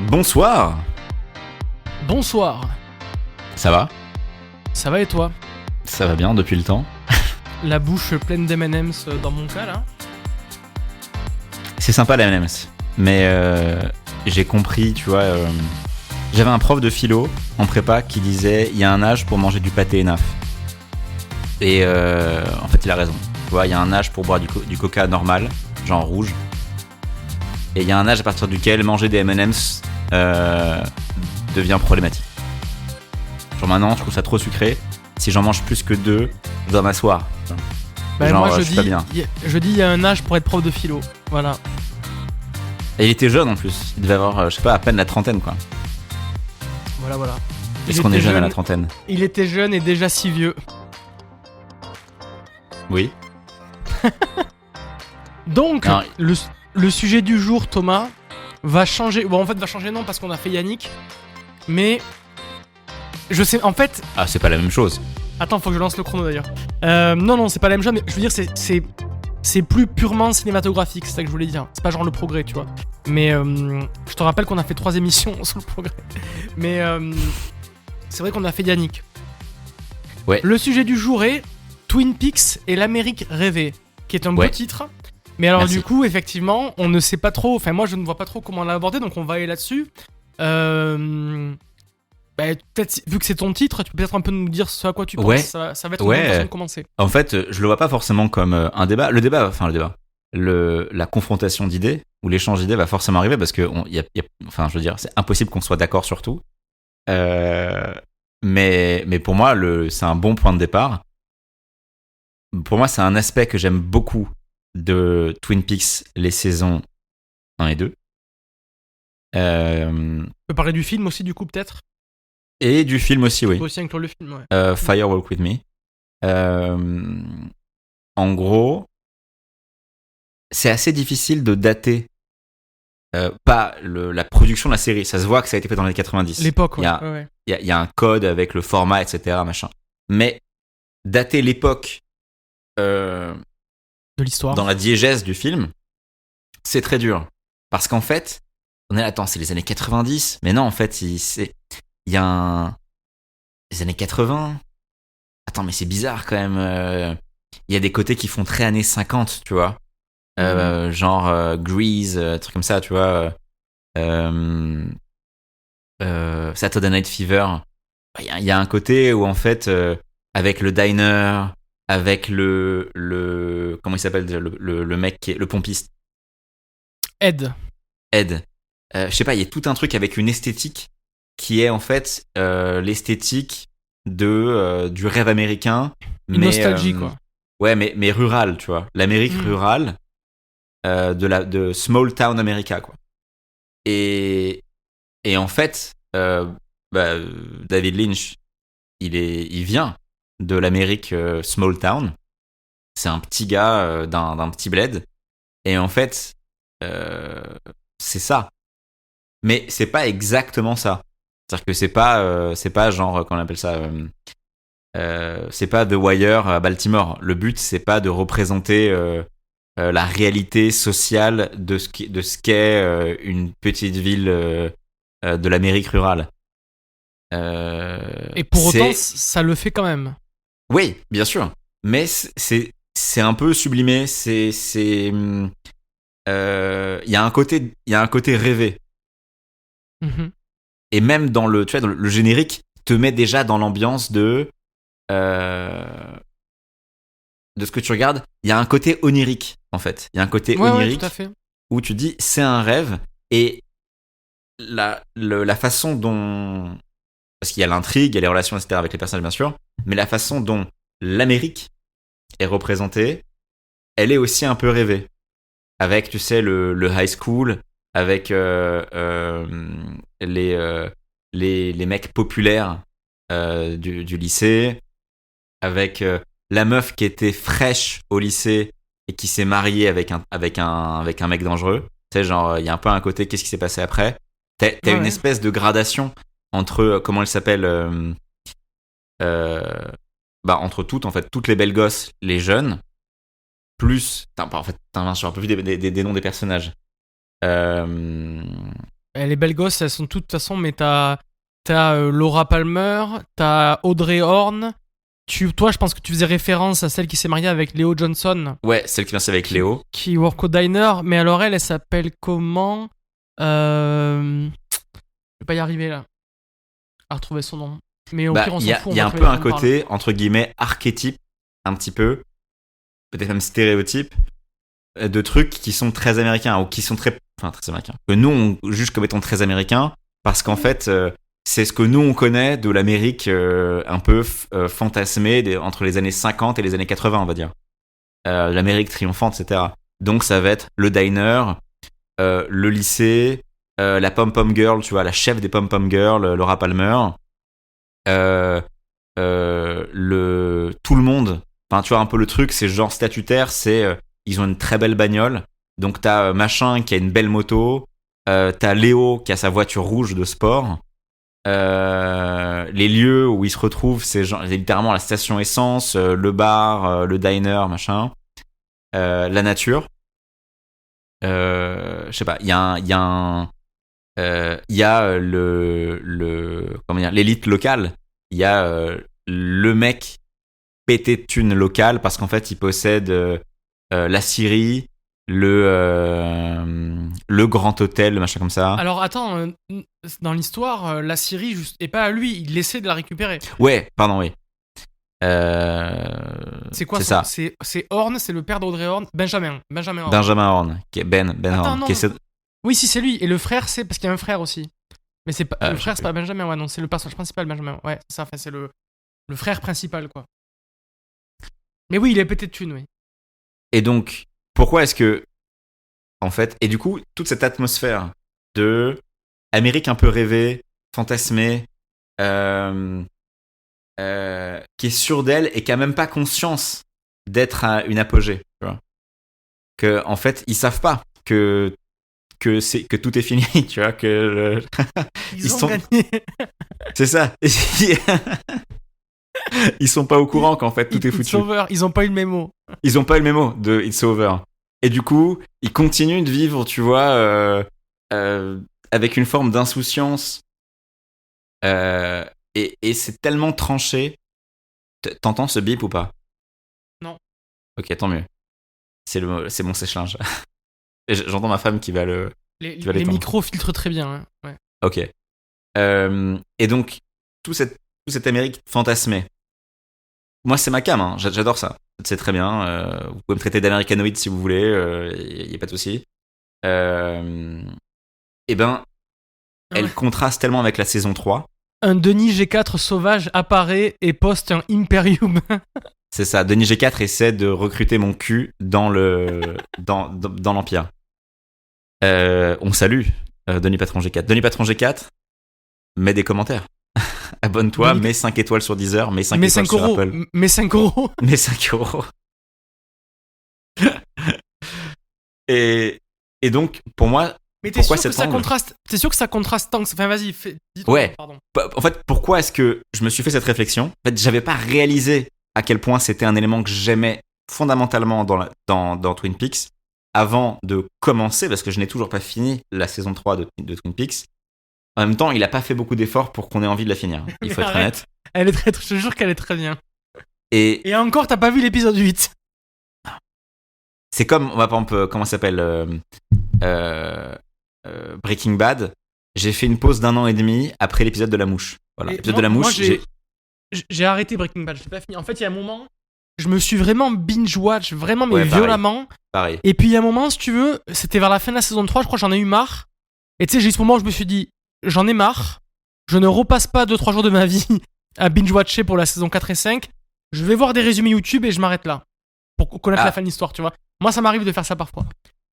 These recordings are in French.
Bonsoir. Bonsoir, Ça va? ça va et toi? Ça va bien depuis le temps. La bouche pleine d'M&M's dans mon cas là. C'est sympa la M&M's. Mais j'ai compris, tu vois. J'avais un prof de philo en prépa qui disait il y a un âge pour manger du pâté ENAF. Et en fait, il a raison. Tu vois, il y a un âge pour boire du coca normal, genre rouge. Et il y a un âge à partir duquel manger des M&M's devient problématique. Genre maintenant, je trouve ça trop sucré. Si j'en mange plus que 2, je dois m'asseoir. Genre, moi je suis pas bien. je dis il y a un âge pour être prof de philo. Voilà. Et il était jeune en plus. Il devait avoir, je sais pas, à peine la trentaine quoi. Voilà. Est-ce qu'on est jeune à la trentaine? Il était jeune et déjà si vieux. Oui. Donc, Non. le sujet du jour, Thomas, va changer. Bon, en fait, va changer non parce qu'on a fait Yannick. Mais je sais, en fait. Ah, c'est pas la même chose. Attends, faut que je lance le chrono d'ailleurs. Non, c'est pas la même chose, mais je veux dire, c'est plus purement cinématographique, c'est ça que je voulais dire. C'est pas genre le progrès, tu vois. Mais je te rappelle qu'on a fait 3 émissions sur le progrès. Mais c'est vrai qu'on a fait Yannick. Ouais. Le sujet du jour est Twin Peaks et l'Amérique rêvée, qui est un beau Ouais. titre. Mais alors Merci. du coup, effectivement, on ne sait pas trop, enfin moi je ne vois pas trop comment l'aborder, donc on va aller là-dessus. Peut-être, vu que c'est ton titre, tu peux peut-être un peu nous dire ce à quoi tu penses. Ouais. Ça va être une Ouais. bonne façon de commencer. En fait, je le vois pas forcément comme un débat. La confrontation d'idées ou l'échange d'idées va forcément arriver parce que, enfin, je veux dire, c'est impossible qu'on soit d'accord sur tout. Mais pour moi, c'est un bon point de départ. Pour moi, c'est un aspect que j'aime beaucoup de Twin Peaks, les saisons 1 et 2. On peut parler du film aussi, du coup, peut-être. Et du film aussi, oui. On peut aussi inclure le film, ouais. Fire Walk With Me. En gros, c'est assez difficile de dater pas la production de la série. Ça se voit que ça a été fait dans les années 90. L'époque, ouais. Il y a un code avec le format, etc. Machin. Mais dater l'époque De l'histoire. dans la diégèse du film, c'est très dur. Parce qu'en fait, attends, c'est les années 90. Mais non, en fait, il y a les années 80. Attends, mais c'est bizarre quand même. Il y a des côtés qui font très années 50, tu vois. Genre Grease, trucs comme ça, tu vois. Saturday Night Fever. Il y a un côté où en fait, avec le diner, avec le comment il s'appelle le mec qui est le pompiste. Ed. Je sais pas, il y a tout un truc avec une esthétique qui est en fait l'esthétique du rêve américain. Une Mais, nostalgie, quoi. Ouais, mais rural, tu vois. L'Amérique rurale de small town America, quoi. Et en fait, David Lynch, il vient de l'Amérique small town. C'est un petit gars d'un petit bled. Et en fait, c'est ça. Mais c'est pas exactement ça. C'est-à-dire que c'est pas genre, comment on appelle ça, c'est pas The Wire à Baltimore. Le but, c'est pas de représenter la réalité sociale de ce qu'est une petite ville de l'Amérique rurale. Et pour autant, ça le fait quand même. Oui, bien sûr. Mais c'est un peu sublimé. Il y a un côté rêvé. Mm-hmm. Et même dans le générique te met déjà dans l'ambiance de ce que tu regardes. Il y a un côté onirique en fait. Il y a un côté onirique tout à fait. où tu dis c'est un rêve et la façon dont, parce qu'il y a l'intrigue, il y a les relations etc avec les personnages bien sûr, mais la façon dont l'Amérique est représentée, elle est aussi un peu rêvée. Avec tu sais le high school, avec les mecs populaires du lycée, avec la meuf qui était fraîche au lycée et qui s'est mariée avec un mec dangereux. Tu sais, genre, il y a un peu un côté, qu'est-ce qui s'est passé après? T'as une espèce de gradation entre, comment elle s'appelle, entre toutes les belles gosses, les jeunes, plus, en fait, je suis un peu vu des noms des personnages. les belles gosses, elles sont toutes de toute façon, mais t'as Laura Palmer, t'as Audrey Horne. Toi, je pense que tu faisais référence à celle qui s'est mariée avec Leo Johnson. Ouais, celle qui vient avec Léo. Qui work au diner, mais alors elle s'appelle comment Je vais pas y arriver là. À retrouver son nom. Mais au pire, on s'en fout. Il y a un peu un côté, entre guillemets, archétype, un petit peu, peut-être même stéréotype, de trucs qui sont très américains, ou qui sont très américains. Que nous, on juge comme étant très américains, parce qu'en fait, c'est ce que nous, on connaît de l'Amérique un peu fantasmée entre les années 50 et les années 80, on va dire. L'Amérique triomphante, etc. Donc, ça va être le diner, le lycée, la pom-pom girl, tu vois, la chef des pom-pom girls, Laura Palmer, tout le monde. Enfin, tu vois, un peu le truc, c'est genre statutaire, c'est ils ont une très belle bagnole. Donc, t'as machin qui a une belle moto, t'as Léo qui a sa voiture rouge de sport. Les lieux où ils se retrouvent, c'est littéralement la station essence, le bar, le diner, machin. La nature. Je sais pas, il y a comment dire, l'élite locale. Il y a le mec pété de thunes locales parce qu'en fait il possède la Syrie, le grand hôtel, le machin comme ça. Alors attends, dans l'histoire, la Syrie et pas à lui, il essaie de la récupérer. Ouais, pardon, oui. C'est quoi ça? C'est Horn, c'est le père d'Audrey Horn, Benjamin Horn. Benjamin Horn, qui est Ben Horn. Oui, si c'est lui. Et le frère, c'est parce qu'il y a un frère aussi. Mais c'est pas le frère, c'est pas Benjamin. Ouais, non, c'est le personnage principal, Benjamin. Ouais, c'est ça. Enfin, c'est le frère principal, quoi. Mais oui, il est pété de thunes, oui. Et donc, pourquoi est-ce que, en fait, et du coup, toute cette atmosphère de Amérique un peu rêvée, fantasmée, qui est sûre d'elle et qui a même pas conscience d'être une apogée, tu vois. Que, en fait, ils savent pas que tout est fini, tu vois, que ils sont gagné. C'est ça. Ils sont pas au courant qu'en fait tout est foutu. It's over. Ils ont pas eu le mémo. Ils ont pas eu le mémo de It's over. Et du coup, ils continuent de vivre, tu vois, avec une forme d'insouciance. Et c'est tellement tranché. T'entends ce bip ou pas? Non. Ok, tant mieux. C'est mon sèche-linge. J'entends ma femme qui va le. Les micros filtrent très bien. Hein. Ouais. Ok. Et donc, toute cette Amérique fantasmée. Moi, c'est ma cam, hein. J'adore ça. C'est très bien. Vous pouvez me traiter d'américanoïde si vous voulez. Y a pas de souci. Et ben, elle contraste tellement avec la saison 3. Un Denis G4 sauvage apparaît et poste un Imperium. C'est ça. Denis G4 essaie de recruter mon cul dans l'Empire. On salue Denis Patron G4. Denis Patron G4, mets des commentaires. Abonne-toi, mets 5 étoiles sur Deezer, mets 5 étoiles sur Apple. Mets 5 euros. Mets 5 euros. Et donc, pour moi, mais t'es sûr que ça contraste? T'es sûr que ça contraste tant que... Enfin, vas-y, dis-toi. Ouais. Pardon. En fait, pourquoi est-ce que je me suis fait cette réflexion? En fait, j'avais pas réalisé à quel point c'était un élément que j'aimais fondamentalement dans Twin Peaks avant de commencer, parce que je n'ai toujours pas fini la saison 3 de Twin Peaks. En même temps, il a pas fait beaucoup d'efforts pour qu'on ait envie de la finir. Il faut être honnête. Elle est très... Je te jure qu'elle est très bien. Et encore, t'as pas vu l'épisode 8. C'est comme, par exemple, comment ça s'appelle Breaking Bad. J'ai fait une pause d'1 an et demi après l'épisode de la mouche. Voilà, l'épisode de la mouche, j'ai arrêté Breaking Bad, je l'ai pas fini. En fait, il y a un moment, je me suis vraiment binge-watch, vraiment, mais violemment. Pareil. Et puis, il y a un moment, si tu veux, c'était vers la fin de la saison 3, je crois que j'en ai eu marre. Et tu sais, j'ai eu ce moment où je me suis dit, j'en ai marre, je ne repasse pas 2-3 jours de ma vie à binge-watcher pour la saison 4 et 5. Je vais voir des résumés YouTube et je m'arrête là. Pour connaître la fin de l'histoire, tu vois. Moi, ça m'arrive de faire ça parfois.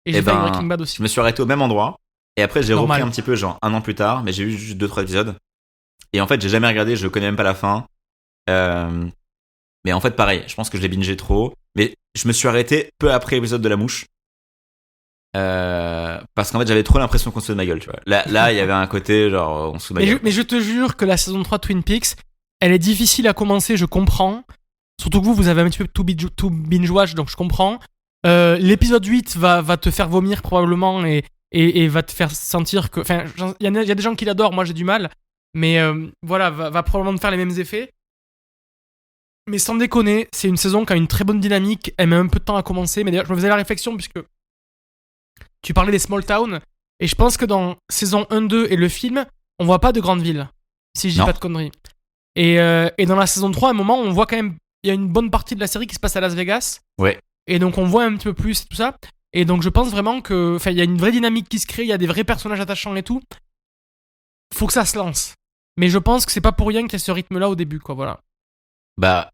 Et j'ai fait avec Breaking Bad aussi. Je me suis arrêté au même endroit. Et après, j'ai repris un petit peu, genre 1 an plus tard, mais j'ai eu juste 2-3 épisodes. Et en fait, j'ai jamais regardé, je connais même pas la fin. Mais en fait, pareil, je pense que je l'ai bingé trop. Mais je me suis arrêté peu après l'épisode de la mouche. Parce qu'en fait, j'avais trop l'impression qu'on se fout de ma gueule, tu vois. Là, il y avait un côté, genre, on se fout de ma gueule. Mais je te jure que la saison 3 de Twin Peaks, elle est difficile à commencer, je comprends. Surtout que vous avez un petit peu tout binge-watch, donc je comprends. L'épisode 8 va te faire vomir probablement et et va te faire sentir que... Enfin, il y a des gens qui l'adorent, moi j'ai du mal, mais voilà, va probablement te faire les mêmes effets. Mais sans déconner, c'est une saison qui a une très bonne dynamique, elle met un peu de temps à commencer, mais d'ailleurs je me faisais la réflexion puisque tu parlais des small towns, et je pense que dans saison 1, 2 et le film, on voit pas de grandes villes, si je dis pas de conneries. Et dans la saison 3, à un moment, on voit quand même, il y a une bonne partie de la série qui se passe à Las Vegas. Ouais. Et donc on voit un petit peu plus tout ça. Et donc je pense vraiment que, enfin, il y a une vraie dynamique qui se crée, il y a des vrais personnages attachants et tout. Faut que ça se lance. Mais je pense que c'est pas pour rien qu'il y a ce rythme-là au début, quoi, voilà. Bah,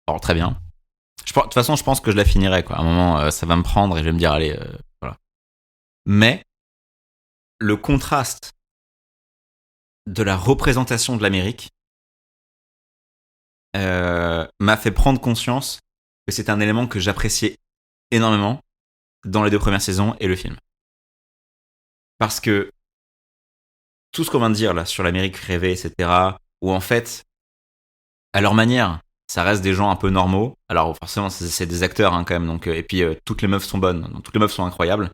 alors très bien. De toute façon, je pense que je la finirai, quoi. À un moment, ça va me prendre et je vais me dire, allez, voilà. Mais le contraste de la représentation de l'Amérique m'a fait prendre conscience que c'est un élément que j'appréciais énormément dans les 2 premières saisons et le film. Parce que tout ce qu'on vient de dire là sur l'Amérique rêvée, etc., où en fait, à leur manière, ça reste des gens un peu normaux. Alors forcément, c'est des acteurs hein, quand même, donc, et puis toutes les meufs sont bonnes, donc, toutes les meufs sont incroyables.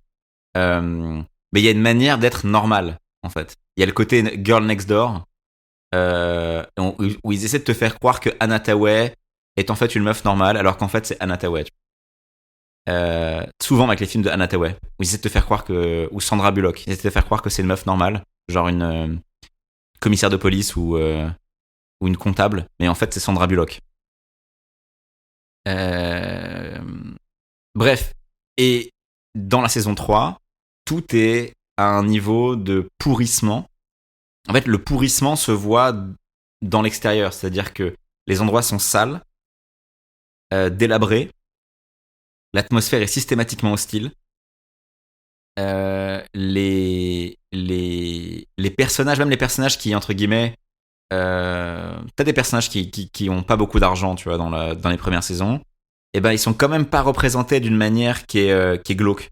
Mais il y a une manière d'être normal, en fait. Il y a le côté Girl Next Door, où ils essaient de te faire croire que Anna Tawai est en fait une meuf normale, alors qu'en fait c'est Anna Tawai. Souvent avec les films de Anna Tawai, où ils essaient de te faire croire que, ou Sandra Bullock, ils essaient de te faire croire que c'est une meuf normale, genre une commissaire de police ou une comptable, mais en fait c'est Sandra Bullock. Bref, et dans la saison 3, tout est à un niveau de pourrissement. En fait, le pourrissement se voit dans l'extérieur, c'est-à-dire que les endroits sont sales, délabrés, l'atmosphère est systématiquement hostile. Les personnages, même les personnages qui, entre guillemets, t'as des personnages qui ont pas beaucoup d'argent, tu vois, dans les premières saisons, et ben ils sont quand même pas représentés d'une manière qui est glauque.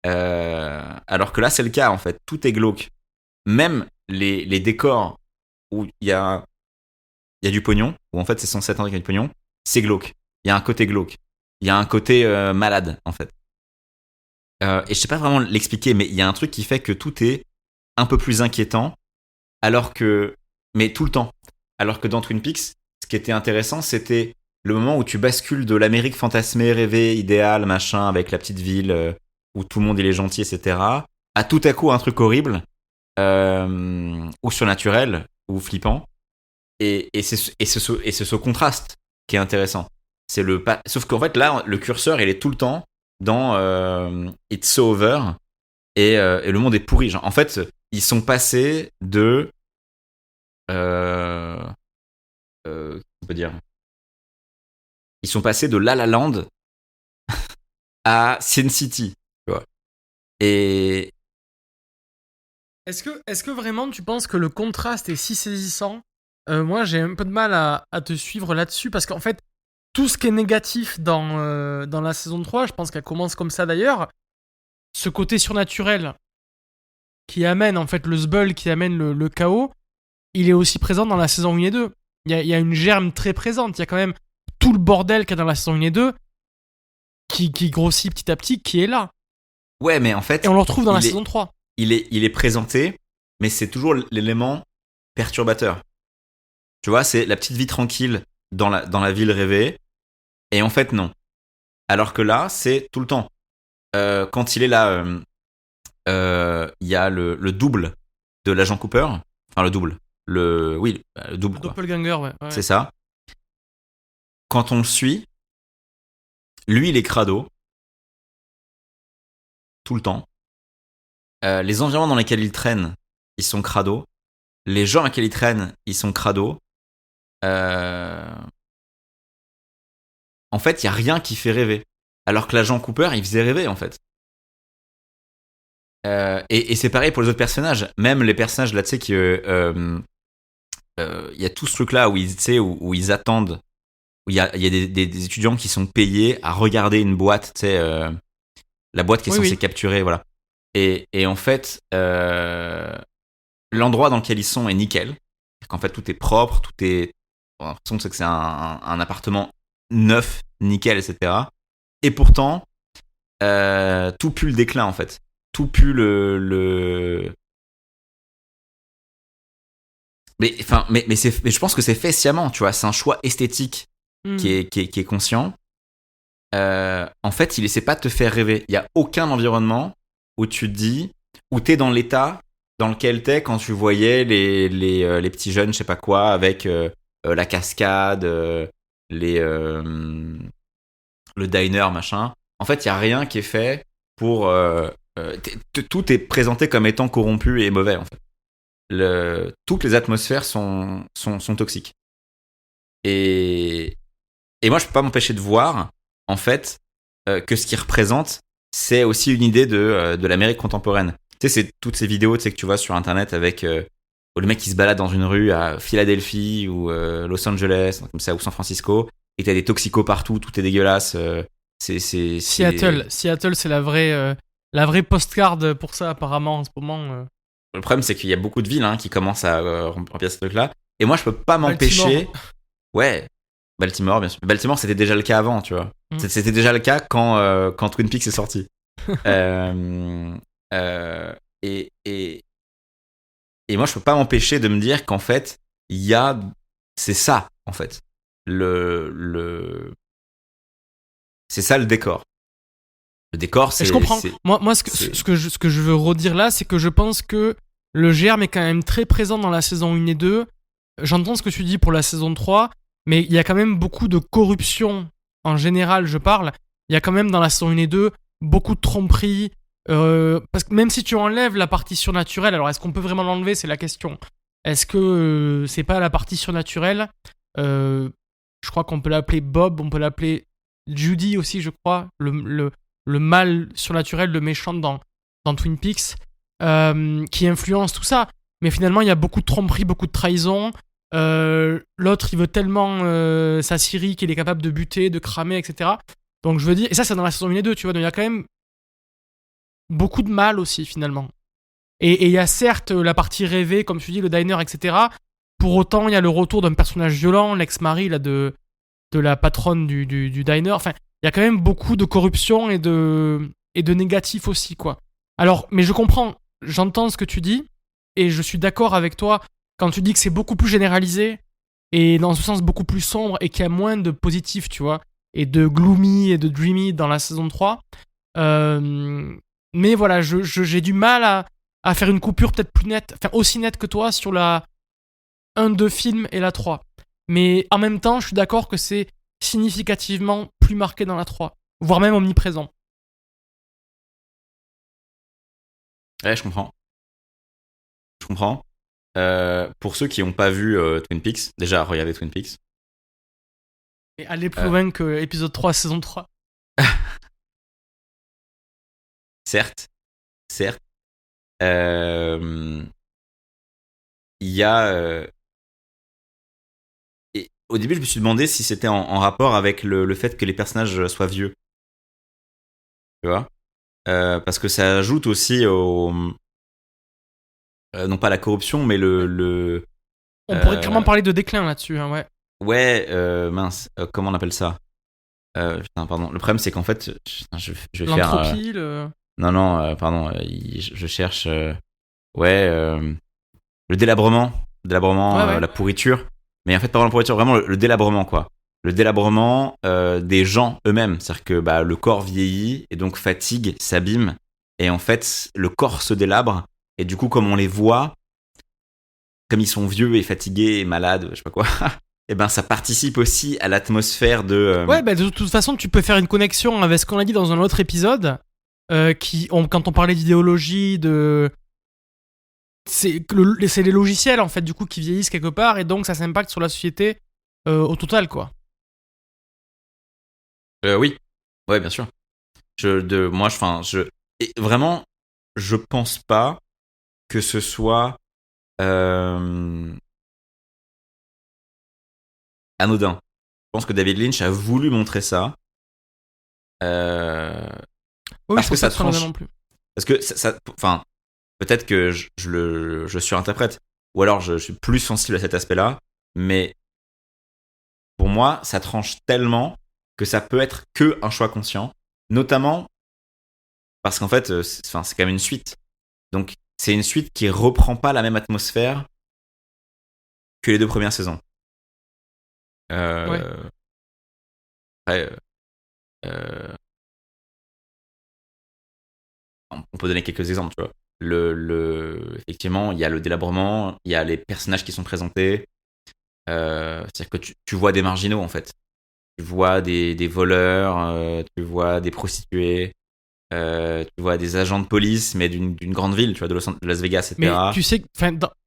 Alors que là, c'est le cas, en fait. Tout est glauque. Même les décors où il y a du pognon, où en fait c'est censé être un truc avec du pognon, c'est glauque. Il y a un côté glauque. Il y a un côté malade, en fait. Et je sais pas vraiment l'expliquer, mais il y a un truc qui fait que tout est un peu plus inquiétant, mais tout le temps. Alors que dans Twin Peaks, ce qui était intéressant, c'était le moment où tu bascules de l'Amérique fantasmée, rêvée, idéale, machin, avec la petite ville où tout le monde il est gentil, etc., à tout à coup un truc horrible, ou surnaturel, ou flippant. Et c'est ce contraste qui est intéressant. Sauf qu'en fait, là, le curseur, il est tout le temps dans It's So Over et le monde est pourri. Genre, en fait, ils sont passés de... on peut dire... Ils sont passés de La La Land à Sin City. Tu vois. Et... Est-ce que vraiment tu penses que le contraste est si saisissant ? Moi, j'ai un peu de mal à te suivre là-dessus parce qu'en fait, tout ce qui est négatif dans la saison 3, je pense qu'elle commence comme ça d'ailleurs, ce côté surnaturel qui amène en fait le sbull, qui amène le chaos, il est aussi présent dans la saison 1 et 2. Il y a une germe très présente, il y a quand même tout le bordel qu'il y a dans la saison 1 et 2 qui grossit petit à petit, qui est là. Ouais, mais en fait... Et on le retrouve dans la saison 3. Il est présenté, mais c'est toujours l'élément perturbateur. Tu vois, c'est la petite vie tranquille dans la ville rêvée. Et en fait, non. Alors que là, c'est tout le temps. Quand il est là, il y a le double de l'agent Cooper. Enfin, le double. Le double. Le doppelganger, ouais. C'est ça. Quand on le suit, lui, il est crado. Tout le temps. Les environnements dans lesquels il traîne, ils sont crado. Les gens avec lesquels il traîne, ils sont crado. En fait, il n'y a rien qui fait rêver. Alors que l'agent Cooper, il faisait rêver, en fait. Et c'est pareil pour les autres personnages. Même les personnages, là, tu sais, qui... y a tout ce truc-là où ils attendent, où il y a des étudiants qui sont payés à regarder une boîte, tu sais, la boîte qui est censée capturer, voilà. Et en fait, l'endroit dans lequel ils sont est nickel. Qu'en fait, tout est propre, tout est... On a l'impression que c'est un appartement neuf, nickel, etc. Et pourtant, tout pue le déclin, en fait. tout pu le... Mais je pense que c'est fait sciemment, tu vois. C'est un choix esthétique qui est conscient. En fait, il essaie pas de te faire rêver. Il y a aucun environnement où tu te dis, où t'es dans l'état dans lequel t'es quand tu voyais les petits jeunes, je sais pas quoi, avec la cascade, le diner, machin. En fait, il y a rien qui est fait pour... tout est présenté comme étant corrompu et mauvais, en fait. Toutes les atmosphères sont toxiques. Et moi, je peux pas m'empêcher de voir, en fait, que ce qu'il représente, c'est aussi une idée de l'Amérique contemporaine. Tu sais, c'est toutes ces vidéos, tu sais, que tu vois sur Internet avec où le mec qui se balade dans une rue à Philadelphie ou Los Angeles, comme ça, ou San Francisco, et t'as des toxicos partout, tout est dégueulasse. Seattle, c'est la vraie postcard pour ça, apparemment, en ce moment. Le problème, c'est qu'il y a beaucoup de villes qui commencent à remplir ce truc-là. Et moi, je peux pas m'empêcher. Ouais, Baltimore, bien sûr. Baltimore, c'était déjà le cas avant, tu vois. C'était déjà le cas quand Twin Peaks est sorti. Et moi, je peux pas m'empêcher de me dire qu'en fait, c'est ça, en fait. C'est ça le décor. Le décor, c'est... Je comprends. Moi, ce que je veux redire là, c'est que je pense que le germe est quand même très présent dans la saison 1 et 2. J'entends ce que tu dis pour la saison 3, mais il y a quand même beaucoup de corruption, en général, je parle. Il y a quand même dans la saison 1 et 2 beaucoup de tromperies. Parce que même si tu enlèves la partie surnaturelle, alors est-ce qu'on peut vraiment l'enlever, c'est la question. Est-ce que c'est pas la partie surnaturelle Je crois qu'on peut l'appeler Bob, on peut l'appeler Judy aussi, je crois. Le mal surnaturel, le méchant dans Twin Peaks, qui influence tout ça. Mais finalement, il y a beaucoup de tromperies, beaucoup de trahison. L'autre, il veut tellement sa Siri qu'il est capable de buter, de cramer, etc. Donc je veux dire, et ça c'est dans la saison 1 et 2, tu vois, donc il y a quand même beaucoup de mal aussi, finalement. Et il y a certes la partie rêvée, comme tu dis, le diner, etc. Pour autant, il y a le retour d'un personnage violent, l'ex-mari là, de la patronne du diner. Enfin, il y a quand même beaucoup de corruption et de négatif aussi, quoi. Alors, mais je comprends, j'entends ce que tu dis, et je suis d'accord avec toi quand tu dis que c'est beaucoup plus généralisé, et dans ce sens beaucoup plus sombre, et qu'il y a moins de positif, tu vois, et de gloomy et de dreamy dans la saison 3. Mais voilà, j'ai du mal à faire une coupure peut-être plus nette, enfin aussi nette que toi sur la 1-2 film et la 3. Mais en même temps, je suis d'accord que c'est significativement plus marqué dans la 3, voire même omniprésent. Ouais, je comprends. Pour ceux qui n'ont pas vu Twin Peaks, déjà regardez Twin Peaks. Et aller plus loin que épisode 3, saison 3. Certes. Il y a... Et au début, je me suis demandé si c'était en rapport avec le fait que les personnages soient vieux. Tu vois, parce que ça ajoute aussi au... non pas la corruption, mais On pourrait clairement parler de déclin là-dessus, hein, ouais. Ouais, mince, comment on appelle ça putain, pardon. Le problème, c'est qu'en fait, je vais faire... L'entropie, Non, pardon, je cherche... le délabrement. Ouais. La pourriture. Mais en fait, pas vraiment la pourriture, vraiment le délabrement, quoi. Le délabrement des gens eux-mêmes. C'est-à-dire que le corps vieillit et donc fatigue, s'abîme. Et en fait, le corps se délabre. Et du coup, comme on les voit, comme ils sont vieux et fatigués et malades, je sais pas quoi, et ben ça participe aussi à l'atmosphère de... Ouais, de toute façon, tu peux faire une connexion avec ce qu'on a dit dans un autre épisode, quand on parlait d'idéologie, c'est les logiciels, en fait, du coup, qui vieillissent quelque part, et donc ça s'impacte sur la société au total, quoi. Oui, ouais, bien sûr. Et vraiment, je pense pas que ce soit anodin. Je pense que David Lynch a voulu montrer ça. Oui, parce je que pense ça pas tranche. non plus. Parce que enfin, peut-être que je surinterprète, ou alors je suis plus sensible à cet aspect-là, mais pour moi, ça tranche tellement que ça peut être que un choix conscient, notamment parce qu'en fait, c'est quand même une suite. Donc, c'est une suite qui reprend pas la même atmosphère que les 2 premières saisons. Ouais. Après, euh, on peut donner quelques exemples, tu vois. Effectivement, il y a le délabrement, il y a les personnages qui sont présentés. C'est-à-dire que tu vois des marginaux, en fait. Tu vois des voleurs, tu vois des prostituées, tu vois des agents de police, mais d'une grande ville, tu vois, de Las Vegas, Mais etc. tu sais que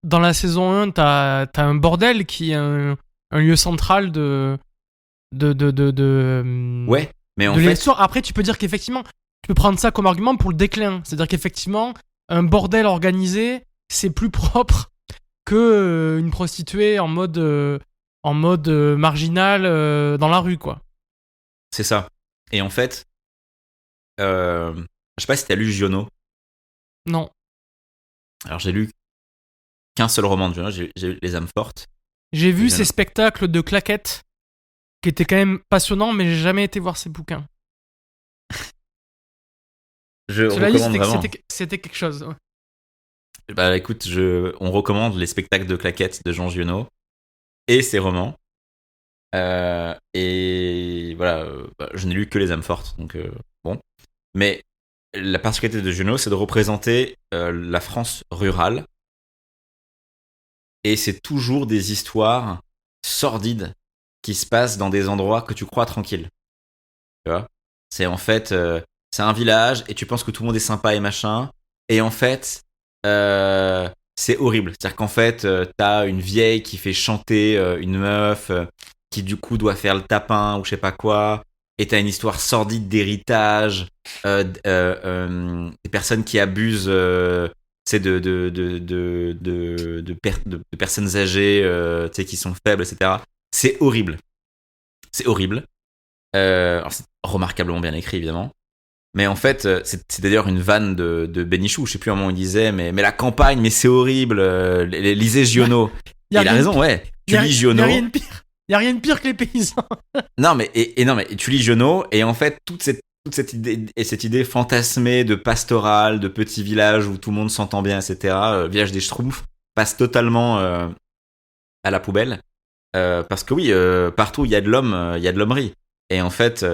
dans la saison 1, t'as un bordel qui est un lieu central Ouais, mais en de fait, l'histoire. Après, tu peux dire qu'effectivement, tu peux prendre ça comme argument pour le déclin. C'est-à-dire qu'effectivement, un bordel organisé, c'est plus propre que une prostituée en mode marginal dans la rue, quoi. c'est ça. Et en fait, je sais pas si t'as lu Giono. Non. Alors, j'ai lu qu'un seul roman de Giono, j'ai lu Les âmes fortes. J'ai vu Et ces spectacles de claquettes qui étaient quand même passionnants, mais j'ai jamais été voir ces bouquins. je Cela dit, recommande vraiment. c'était quelque chose. Ouais. Bah écoute, on recommande les spectacles de claquettes de Jean Giono et ses romans. Et voilà, bah, je n'ai lu que Les âmes fortes, donc bon. Mais la particularité de Giono, c'est de représenter la France rurale. Et c'est toujours des histoires sordides qui se passent dans des endroits que tu crois tranquilles. Tu vois, c'est en fait, c'est un village et tu penses que tout le monde est sympa et machin. Et en fait, c'est horrible. C'est-à-dire qu'en fait, t'as une vieille qui fait chanter une meuf qui du coup doit faire le tapin ou je sais pas quoi. Et t'as une histoire sordide d'héritage, des personnes qui abusent, tu sais, de personnes âgées, tu sais, qui sont faibles, etc. C'est horrible. C'est horrible. Alors c'est remarquablement bien écrit, évidemment. Mais en fait, c'est d'ailleurs une vanne de Bénichou. Je sais plus un moment où il disait, mais la campagne, mais c'est horrible. Lisez Giono. Et il a raison, ouais. Tu lis Giono. Il y a rien de pire que les paysans. Non, mais non, mais tu lis Giono et en fait toute cette idée fantasmée de pastoral, de petit village où tout le monde s'entend bien, etc. Village des Schtroumpfs passe totalement à la poubelle. Parce que oui, partout il y a de l'homme, il y a de l'hommerie. Et en fait,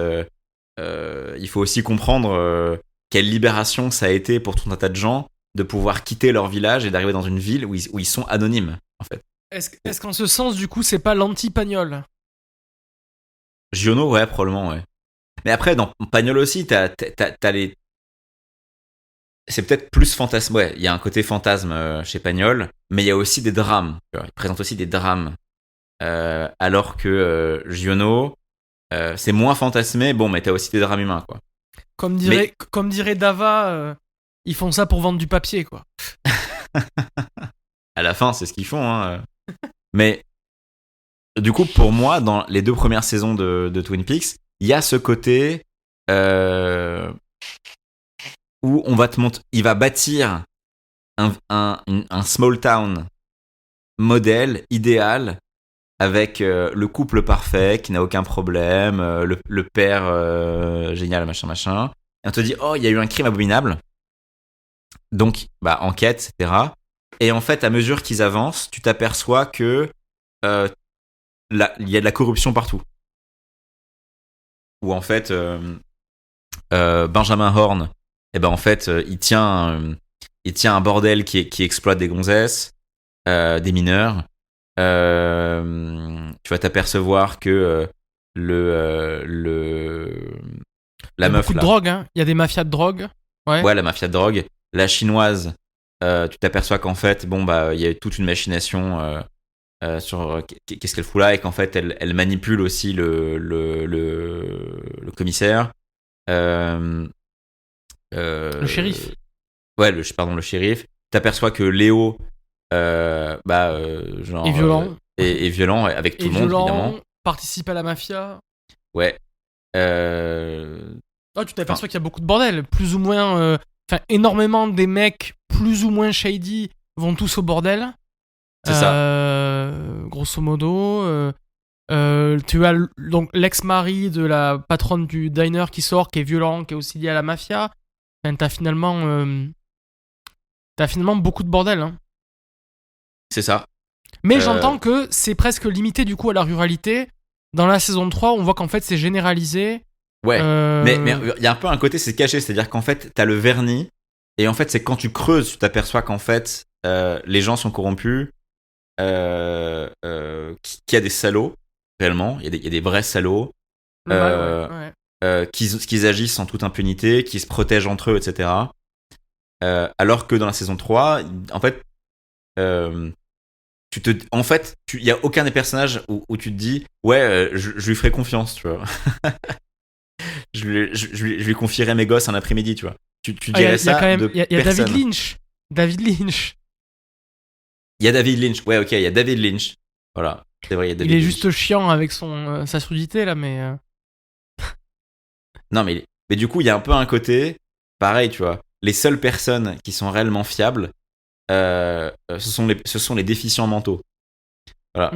il faut aussi comprendre quelle libération ça a été pour tout un tas de gens de pouvoir quitter leur village et d'arriver dans une ville où ils sont anonymes, en fait. Est-ce qu'en ce sens, du coup, c'est pas l'anti-pagnol? Giono, ouais, probablement, ouais. Mais après, dans Pagnol aussi, t'as les... C'est peut-être plus fantasme, ouais, il y a un côté fantasme chez Pagnol, mais il y a aussi des drames. Tu vois, il présente aussi des drames. Alors que Giono, c'est moins fantasmé, bon, mais t'as aussi des drames humains, quoi. Comme dirait Dava, ils font ça pour vendre du papier, quoi. À la fin, c'est ce qu'ils font, hein. Mais du coup, pour moi, dans les 2 premières saisons de Twin Peaks, il y a ce côté où il va bâtir un small town modèle, idéal, avec le couple parfait qui n'a aucun problème, le père génial, machin, machin. Et on te dit, oh, il y a eu un crime abominable. Donc, bah, enquête, etc. Et en fait, à mesure qu'ils avancent, tu t'aperçois que il y a de la corruption partout. Où en fait, Benjamin Horn, eh ben en fait, il tient un bordel qui exploite des gonzesses, des mineurs. Tu vas t'apercevoir que Il y la a meuf beaucoup de là, drogue, hein. Il y a des mafias de drogue. Ouais. ouais, la mafia de drogue, la chinoise, tu t'aperçois qu'en fait, bon bah, il y a toute une machination sur qu'est-ce qu'elle fout là et qu'en fait, elle manipule aussi le commissaire. Le shérif. Ouais, le shérif. T'aperçois que Léo, genre, Et violent. est violent avec tout le monde, évidemment. Participe à la mafia. Ouais. Oh, tu t'aperçois qu'il y a beaucoup de bordel. Plus ou moins. Énormément des mecs plus ou moins shady vont tous au bordel. C'est ça. Grosso modo. Tu as donc l'ex-mari de la patronne du diner qui sort, qui est violent, qui est aussi lié à la mafia. Enfin, t'as finalement beaucoup de bordel. Hein. C'est ça. Mais j'entends que c'est presque limité du coup à la ruralité. Dans la saison 3, on voit qu'en fait c'est généralisé. Ouais. Mais il y a un peu un côté, c'est caché. C'est-à-dire qu'en fait, t'as le vernis. Et en fait, c'est quand tu creuses, tu t'aperçois qu'en fait, les gens sont corrompus. Qu'il y a des salauds, réellement. Il y a des vrais salauds. Qu'ils agissent en toute impunité, qui se protègent entre eux, etc. Alors que dans la saison 3, en fait, il y a aucun des personnages où tu te dis, ouais, je lui ferai confiance, tu vois. je lui confierai mes gosses un après-midi, tu vois. Tu dirais ça de personne. Il y a David Lynch. Il y a David Lynch. Ouais, ok, il y a David Lynch. Voilà, c'est vrai, il y a David Lynch. Il est juste chiant avec sa surdité, là, mais... Non, mais du coup, il y a un peu un côté... Pareil, tu vois. Les seules personnes qui sont réellement fiables, ce sont les déficients mentaux. Voilà.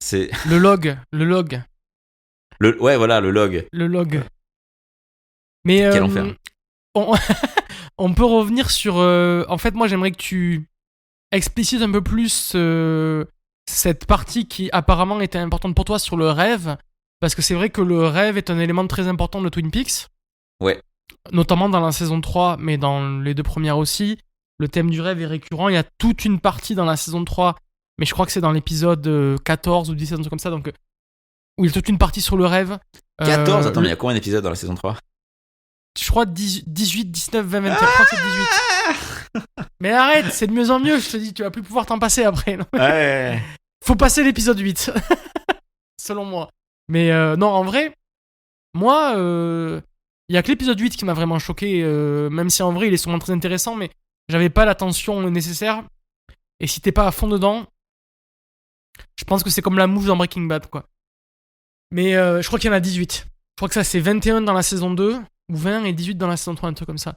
C'est... Le log. Ouais, voilà, le log. Le log. Mais... Quel enfer. On peut revenir sur... En fait, moi, j'aimerais que tu explicites un peu plus cette partie qui apparemment était importante pour toi sur le rêve. Parce que c'est vrai que le rêve est un élément très important de Twin Peaks. Ouais. Notamment dans la saison 3, mais dans les 2 premières aussi. Le thème du rêve est récurrent. Il y a toute une partie dans la saison 3, mais je crois que c'est dans l'épisode 14 ou 17, un truc comme ça, donc, où il y a toute une partie sur le rêve. 14 Attends, mais il y a combien d'épisodes dans la saison 3 ? Je crois 18, 19, 20, 21. Je crois que c'est 18. Mais arrête, c'est de mieux en mieux, je te dis. Tu vas plus pouvoir t'en passer après. Non ouais. Faut passer l'épisode 8. Selon moi. Mais non, en vrai, moi, il y a que l'épisode 8 qui m'a vraiment choqué, même si en vrai il est sûrement très intéressant, mais j'avais pas l'attention nécessaire. Et si t'es pas à fond dedans, je pense que c'est comme la mouve dans Breaking Bad, quoi. Mais je crois qu'il y en a 18. Je crois que ça c'est 21 dans la saison 2, ou 20 et 18 dans la saison 3, un truc comme ça.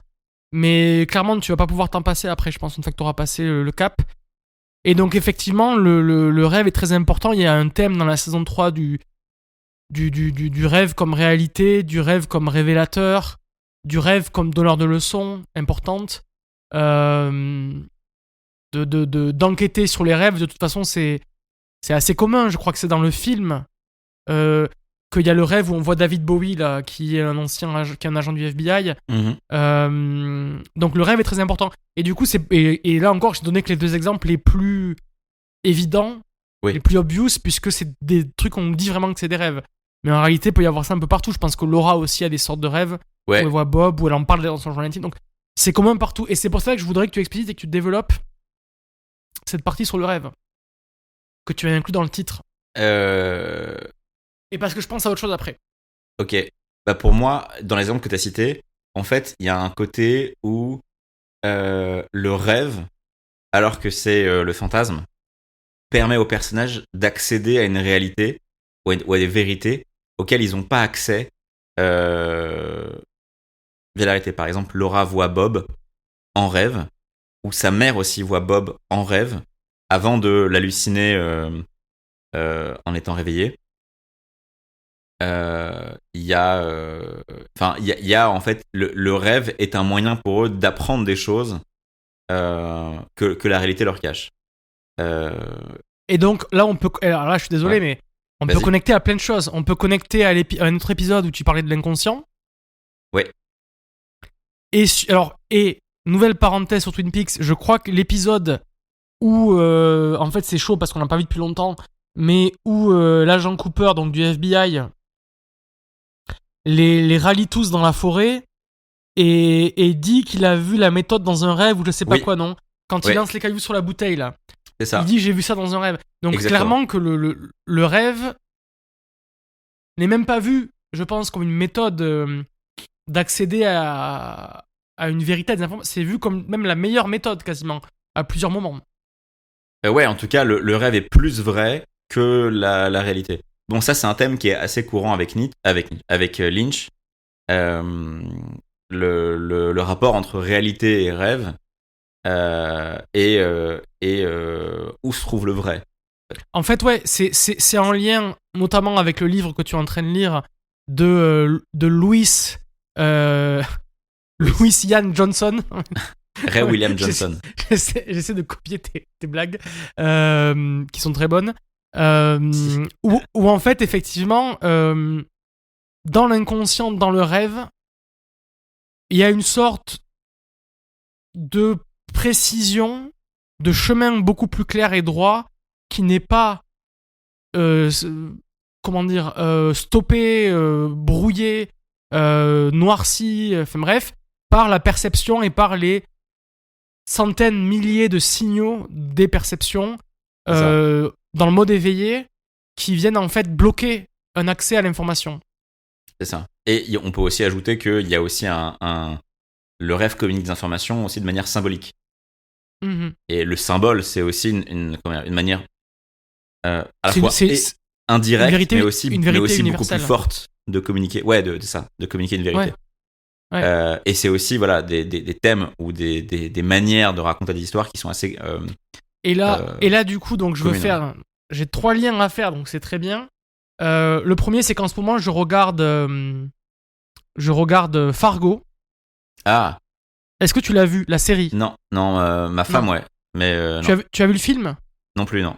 Mais clairement, tu vas pas pouvoir t'en passer après, je pense, une fois que t'auras passé le cap. Et donc effectivement, le rêve est très important. Il y a un thème dans la saison 3 du rêve comme réalité, du rêve comme révélateur, du rêve comme donneur de leçons importantes, d'enquêter sur les rêves. De toute façon, c'est assez commun. Je crois que c'est dans le film qu'il y a le rêve où on voit David Bowie là, qui est un agent du FBI. Donc le rêve est très important. Et du coup, et là encore, j'ai donné que les 2 exemples les plus évidents, les plus obvious, puisque c'est des trucs où on dit vraiment que c'est des rêves. Mais en réalité, il peut y avoir ça un peu partout. Je pense que Laura aussi a des sortes de rêves. Ouais. Où elle voit Bob, où elle en parle dans son journal intime. Donc, c'est commun partout. Et c'est pour ça que je voudrais que tu explicites et que tu développes cette partie sur le rêve. Que tu as inclus dans le titre. Et parce que je pense à autre chose après. Ok. Bah pour moi, dans l'exemple que tu as cité, en fait, il y a un côté où le rêve, alors que c'est le fantasme, permet aux personnages d'accéder à une réalité ou à des vérités auxquelles ils n'ont pas accès via la réalité. Par exemple, Laura voit Bob en rêve, ou sa mère aussi voit Bob en rêve, avant de l'halluciner en étant réveillée. Il y a en fait le rêve est un moyen pour eux d'apprendre des choses que la réalité leur cache. Et donc là on peut, alors là je suis désolé, mais on peut connecter à plein de choses. On peut connecter à un autre épisode où tu parlais de l'inconscient. Ouais. Et nouvelle parenthèse sur Twin Peaks, je crois que l'épisode où en fait c'est chaud parce qu'on l'a pas vu depuis longtemps, mais où l'agent Cooper, donc du FBI, les rallie tous dans la forêt et dit qu'il a vu la méthode dans un rêve ou je sais pas quoi, non, quand il lance les cailloux sur la bouteille là. C'est ça. Il dit j'ai vu ça dans un rêve. Donc clairement que le rêve n'est même pas vu, je pense, comme une méthode d'accéder à une vérité, à des informations. C'est vu comme même la meilleure méthode quasiment, à plusieurs moments. Ouais, en tout cas, le rêve est plus vrai que la réalité. Bon, ça, c'est un thème qui est assez courant avec Lynch. Le rapport entre réalité et rêve et où se trouve le vrai. En fait, ouais, c'est en lien notamment avec le livre que tu es en train de lire de Louis Louis Ian Johnson. Ray William Johnson. J'essaie de copier tes blagues qui sont très bonnes. Où en fait, effectivement, dans l'inconscient, dans le rêve, il y a une sorte de précision, de chemin beaucoup plus clair et droit qui n'est pas stoppé, brouillé, noirci, enfin bref, par la perception et par les centaines, milliers de signaux des perceptions dans le mode éveillé qui viennent en fait bloquer un accès à l'information. C'est ça. Et on peut aussi ajouter qu'il y a aussi le rêve communique des informations aussi de manière symbolique. Mm-hmm. Et le symbole, c'est aussi une manière à la fois indirecte, mais aussi beaucoup plus forte de communiquer. Ouais, de communiquer une vérité. Ouais. Et c'est aussi des thèmes ou des manières de raconter des histoires qui sont assez. Et là, du coup, donc j'ai 3 liens à faire, donc c'est très bien. Le premier, c'est qu'en ce moment, je regarde Fargo. Ah. Est-ce que tu l'as vu, la série ? Non, ma femme, ouais. Mais tu as vu le film ? Non plus, non.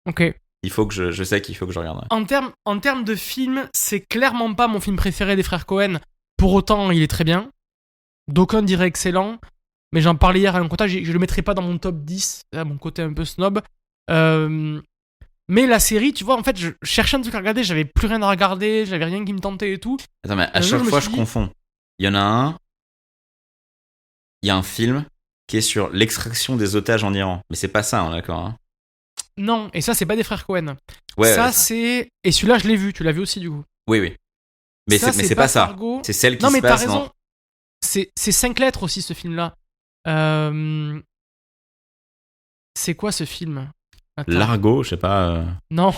Ok. Il faut que je sais qu'il faut que je regarde. Ouais. En termes de film, c'est clairement pas mon film préféré des frères Cohen. Pour autant, il est très bien. D'aucuns diraient excellent. Mais j'en parlais hier à un contact, je le mettrai pas dans mon top 10, à mon côté un peu snob. Mais la série, tu vois, en fait, je cherchais un truc à regarder, j'avais plus rien à regarder, j'avais rien qui me tentait et tout. Attends, mais à chaque fois, je confonds. Il y a un film qui est sur l'extraction des otages en Iran. Mais c'est pas ça, hein, d'accord hein. Non, et ça, c'est pas des frères Cohen. Ouais, ça, c'est... Et celui-là, je l'ai vu, tu l'as vu aussi, du coup. Oui. Mais c'est pas ça. Fargo. C'est celle qui se passe... Non, mais t'as raison. C'est 5 lettres aussi, ce film-là. C'est quoi, ce film ? Attends. Largo, je sais pas... Non.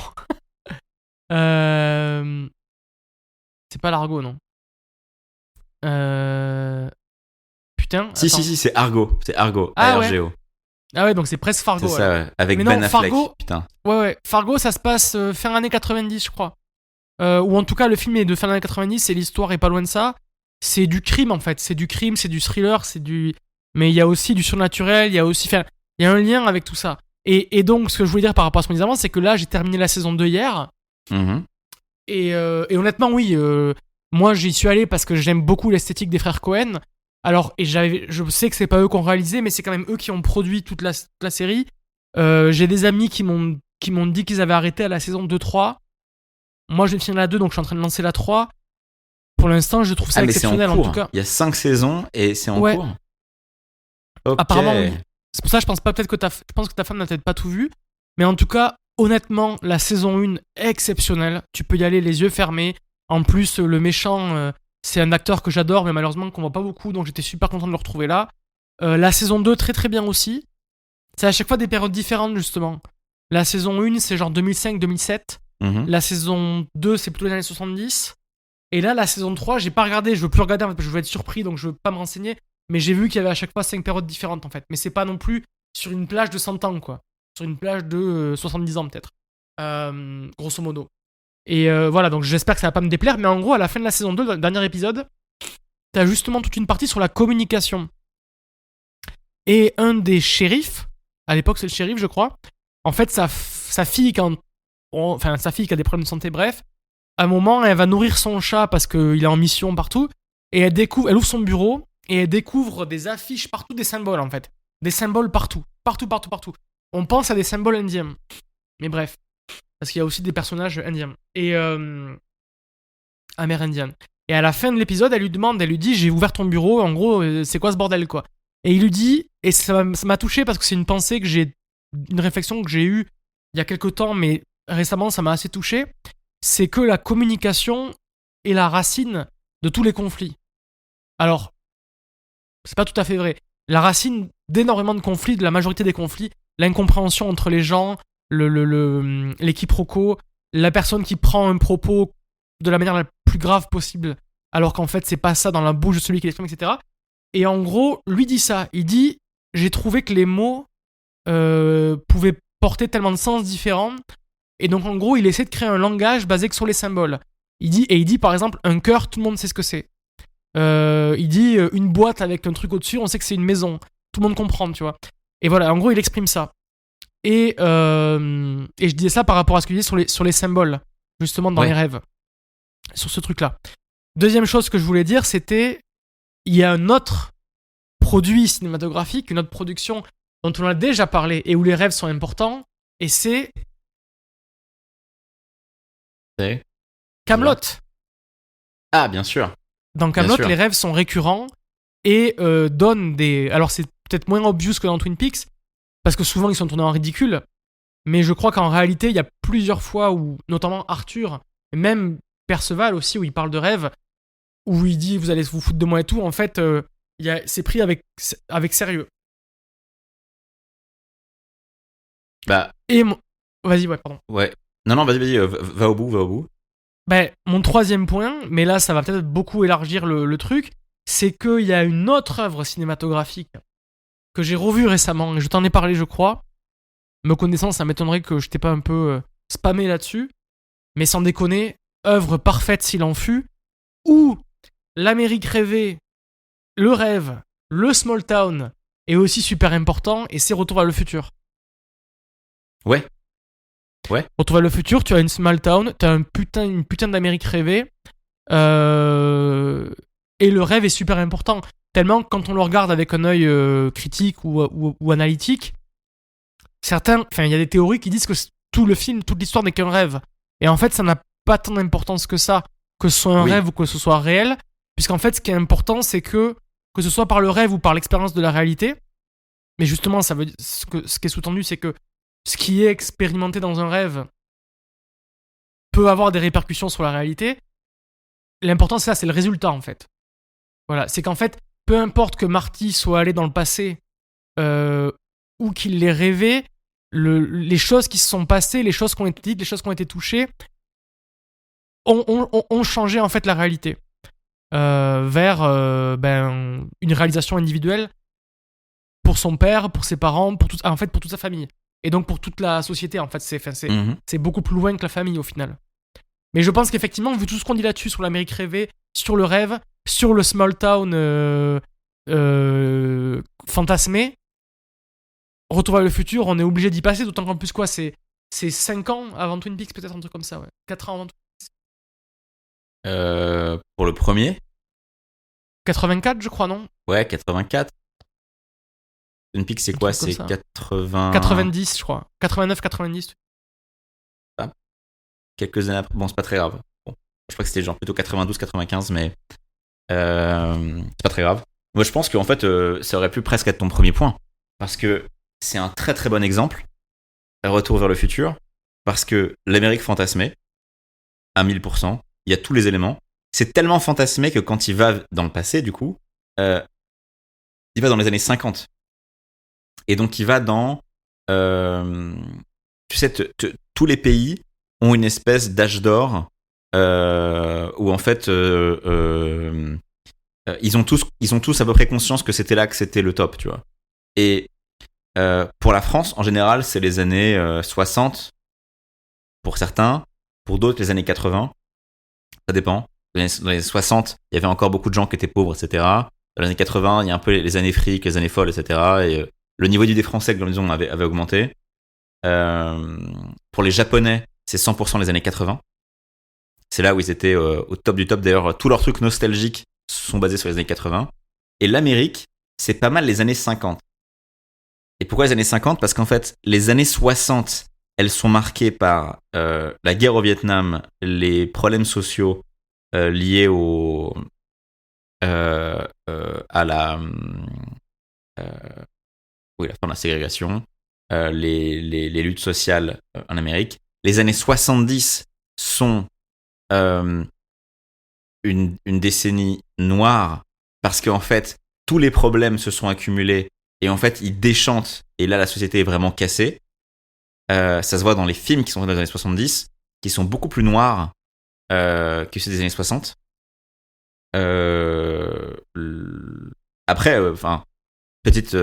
C'est pas Largo, non. Putain. Si, c'est Argo. C'est Argo. ARGO. Ouais. Ah ouais, donc c'est presque Fargo. C'est ça, ouais. Avec Ben Affleck. Fargo, putain. Ouais. Fargo, ça se passe fin années 90, je crois. Ou en tout cas, le film est de fin années 90 et l'histoire est pas loin de ça. C'est du crime, en fait. C'est du crime, c'est du thriller, mais il y a aussi du surnaturel, il y a aussi... Enfin, il y a un lien avec tout ça. Et donc, ce que je voulais dire par rapport à ce qu'on disait avant, c'est que là, j'ai terminé la saison 2 hier. Mm-hmm. Et honnêtement, oui, moi, j'y suis allé parce que j'aime beaucoup l'esthétique des frères Cohen. Alors, je sais que c'est pas eux qui ont réalisé, mais c'est quand même eux qui ont produit toute la série. J'ai des amis qui m'ont dit qu'ils avaient arrêté à la saison 2-3. Moi, je vais finir la 2, donc je suis en train de lancer la 3. Pour l'instant, je trouve ça exceptionnel, en tout cas. Il y a 5 saisons et c'est en cours. Okay. Apparemment, oui. C'est pour ça que je pense que ta femme n'a peut-être pas tout vu. Mais en tout cas, honnêtement, la saison 1, exceptionnelle. Tu peux y aller les yeux fermés. En plus, le méchant, c'est un acteur que j'adore, mais malheureusement qu'on voit pas beaucoup, donc j'étais super content de le retrouver là. La saison 2, très très bien aussi. C'est à chaque fois des périodes différentes, justement. La saison 1, c'est genre 2005-2007. Mm-hmm. La saison 2, c'est plutôt les années 70. Et là, la saison 3, j'ai pas regardé, je veux plus regarder, en fait, parce que je veux être surpris, donc je veux pas me renseigner. Mais j'ai vu qu'il y avait à chaque fois 5 périodes différentes, en fait. Mais c'est pas non plus sur une plage de 100 ans, quoi. Sur une plage de 70 ans, peut-être. Grosso modo. Et voilà, donc j'espère que ça va pas me déplaire. Mais en gros, à la fin de la saison 2, dans le dernier épisode, t'as justement toute une partie sur la communication. Et un des shérifs, à l'époque c'est le shérif, je crois, en fait, sa fille, sa fille qui a des problèmes de santé, bref, à un moment, elle va nourrir son chat parce qu'il est en mission partout. Et elle ouvre son bureau. Et elle découvre des affiches partout, des symboles en fait. Des symboles partout. Partout. On pense à des symboles indiens. Mais bref. Parce qu'il y a aussi des personnages indiens. Et amérindiens. Et à la fin de l'épisode, elle lui dit, j'ai ouvert ton bureau, en gros, c'est quoi ce bordel, quoi. Et il lui dit, et ça m'a touché parce que c'est une réflexion que j'ai eue il y a quelques temps, mais récemment, ça m'a assez touché. C'est que la communication est la racine de tous les conflits. Alors, c'est pas tout à fait vrai. La racine d'énormément de conflits, de la majorité des conflits, l'incompréhension entre les gens, les quiproquos, la personne qui prend un propos de la manière la plus grave possible, alors qu'en fait c'est pas ça dans la bouche de celui qui l'exprime, etc. Et en gros, lui dit ça. Il dit, j'ai trouvé que les mots pouvaient porter tellement de sens différents. Et donc en gros, il essaie de créer un langage basé que sur les symboles. Il dit par exemple, un cœur, tout le monde sait ce que c'est. il dit une boîte avec un truc au-dessus, on sait que c'est une maison. Tout le monde comprend, tu vois. Et voilà, en gros, il exprime ça. Et je disais ça par rapport à ce qu'il disait sur les symboles, justement dans les rêves, sur ce truc-là. Deuxième chose que je voulais dire, c'était il y a un autre produit cinématographique, une autre production dont on a déjà parlé et où les rêves sont importants, et c'est Kaamelott. Ah, bien sûr. Dans Kaamelott, les rêves sont récurrents et donnent des... Alors c'est peut-être moins obvious que dans Twin Peaks, parce que souvent ils sont tournés en ridicule, mais je crois qu'en réalité, il y a plusieurs fois où, notamment Arthur, et même Perceval aussi, où il parle de rêves, où il dit vous allez vous foutre de moi et tout, en fait, c'est pris avec sérieux. Bah. Et vas-y, ouais, pardon. Ouais. Non, vas-y, va au bout. Ben, mon troisième point, mais là ça va peut-être beaucoup élargir le truc, c'est qu'il y a une autre œuvre cinématographique que j'ai revue récemment, et je t'en ai parlé je crois. Me connaissant, ça m'étonnerait que je t'ai pas un peu spammé là-dessus, mais sans déconner, œuvre parfaite s'il en fut, où l'Amérique rêvée, le rêve, le small town est aussi super important, et c'est Retour vers le futur. Ouais. Retour vers le futur, tu as une small town, tu as une putain d'Amérique rêvée, et le rêve est super important. Tellement que quand on le regarde avec un œil critique ou analytique, il y a des théories qui disent que tout le film, toute l'histoire n'est qu'un rêve. Et en fait, ça n'a pas tant d'importance que ça, que ce soit un rêve ou que ce soit réel, puisqu'en fait, ce qui est important, c'est que ce soit par le rêve ou par l'expérience de la réalité, mais justement, ça veut dire, ce qui est sous-tendu, c'est que ce qui est expérimenté dans un rêve peut avoir des répercussions sur la réalité. L'important, c'est ça, c'est le résultat, en fait. Voilà, c'est qu'en fait, peu importe que Marty soit allé dans le passé ou qu'il l'ait rêvé, les choses qui se sont passées, les choses qui ont été dites, les choses qui ont été touchées ont changé en fait la réalité vers une réalisation individuelle pour son père, pour ses parents, pour toute sa famille. Et donc pour toute la société, en fait, c'est beaucoup plus loin que la famille au final. Mais je pense qu'effectivement, vu tout ce qu'on dit là-dessus, sur l'Amérique rêvée, sur le rêve, sur le small town fantasmé, Retour vers le futur, on est obligé d'y passer, d'autant qu'en plus, quoi, c'est 5 ans avant Twin Peaks, peut-être un truc comme ça, ouais. 4 ans avant Twin Peaks. Pour le premier 84, je crois, non? Ouais, 84. Twin Peaks, c'est quoi? C'est 80... 90, je crois. 89, 90. Ah. Quelques années après. Bon, c'est pas très grave. Bon, je crois que c'était genre plutôt 92, 95, mais c'est pas très grave. Moi, je pense qu'en fait, ça aurait pu presque être ton premier point. Parce que c'est un très très bon exemple, Retour vers le futur, parce que l'Amérique fantasmée, à 1000%, il y a tous les éléments. C'est tellement fantasmé que quand il va dans le passé, du coup, il va dans les années 50. Et donc il va dans... tu sais, tous les pays ont une espèce d'âge d'or où en fait... ils ont tous à peu près conscience que c'était là que c'était le top, tu vois. Et pour la France, en général, c'est les années 60 pour certains, pour d'autres les années 80. Ça dépend. Dans les années 60, il y avait encore beaucoup de gens qui étaient pauvres, etc. Dans les années 80, il y a un peu les années fric, les années folles, etc. Et le niveau du français, globalement, avait augmenté. Pour les Japonais, c'est 100% les années 80. C'est là où ils étaient au top du top. D'ailleurs, tous leurs trucs nostalgiques sont basés sur les années 80. Et l'Amérique, c'est pas mal les années 50. Et pourquoi les années 50 ? Parce qu'en fait, les années 60, elles sont marquées par la guerre au Vietnam, les problèmes sociaux liés à la fin de la ségrégation, les luttes sociales en Amérique. Les années 70 sont une décennie noire parce qu'en fait, tous les problèmes se sont accumulés et en fait, ils déchantent et là, la société est vraiment cassée. Ça se voit dans les films qui sont dans les années 70, qui sont beaucoup plus noirs que ceux des années 60. Après, petite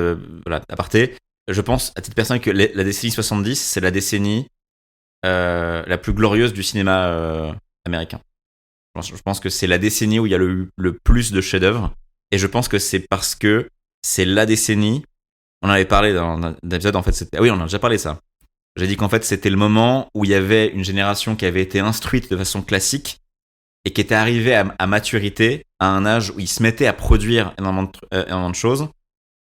aparté, je pense à titre personnel que la décennie 70, c'est la décennie la plus glorieuse du cinéma américain. Je pense que c'est la décennie où il y a le plus de chefs-d'œuvre. Et je pense que c'est parce que c'est la décennie. On en avait parlé dans un épisode, en fait. Oui, on en a déjà parlé, ça. J'ai dit qu'en fait, c'était le moment où il y avait une génération qui avait été instruite de façon classique et qui était arrivée à maturité, à un âge où ils se mettaient à produire énormément de choses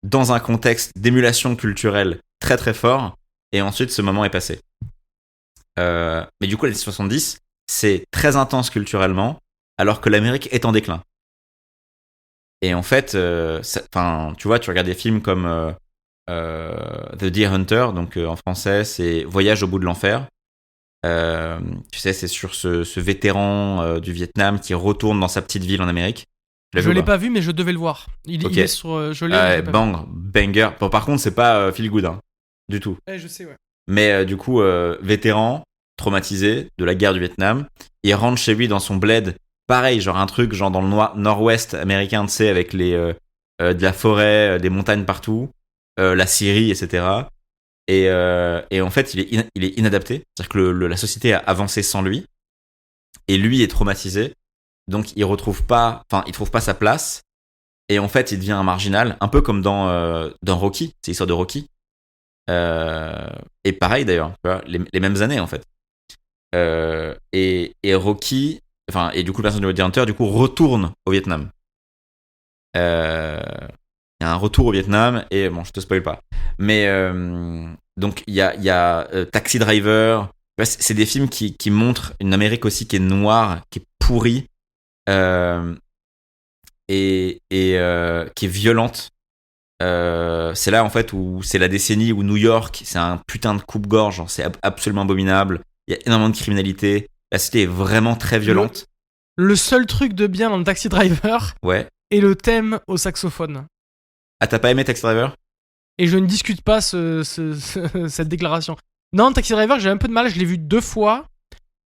dans un contexte d'émulation culturelle très très fort. Et ensuite, ce moment est passé. Mais du coup, les 70, c'est très intense culturellement, alors que l'Amérique est en déclin. Et en fait, tu vois, tu regardes des films comme The Deer Hunter, donc en français, c'est Voyage au bout de l'enfer. Tu sais, c'est sur ce vétéran du Vietnam qui retourne dans sa petite ville en Amérique. Je l'ai pas vu, mais je devais le voir. Il est sur. Je l'ai. Banger. Bon, par contre, c'est pas feel good, hein, du tout. Je sais, ouais. Mais du coup, vétéran, traumatisé de la guerre du Vietnam, il rentre chez lui dans son bled. Pareil, genre un truc genre dans le nord-ouest américain, tu sais, avec de la forêt, des montagnes partout, la Syrie, etc. Et en fait, il est inadapté. C'est-à-dire que la société a avancé sans lui. Et lui est traumatisé. Donc, il trouve pas sa place. Et en fait, il devient un marginal. Un peu comme dans Rocky. C'est l'histoire de Rocky. Et pareil, d'ailleurs. Tu vois, les mêmes années, en fait. Et Rocky... et du coup, le personnage de Deer Hunter, du coup, retourne au Vietnam. Il y a un retour au Vietnam. Et bon, je te spoil pas. Mais... donc il y a Taxi Driver. C'est des films qui montrent une Amérique aussi qui est noire, qui est pourrie, et qui est violente. C'est là en fait où c'est la décennie où New York, c'est un putain de coupe-gorge, c'est absolument abominable. Il y a énormément de criminalité. La cité est vraiment très violente. Le seul truc de bien dans le Taxi Driver, ouais, est le thème au saxophone. Ah, t'as pas aimé Taxi Driver ? Et je ne discute pas cette déclaration. Non, Taxi Driver, j'ai un peu de mal. Je l'ai vu 2 fois.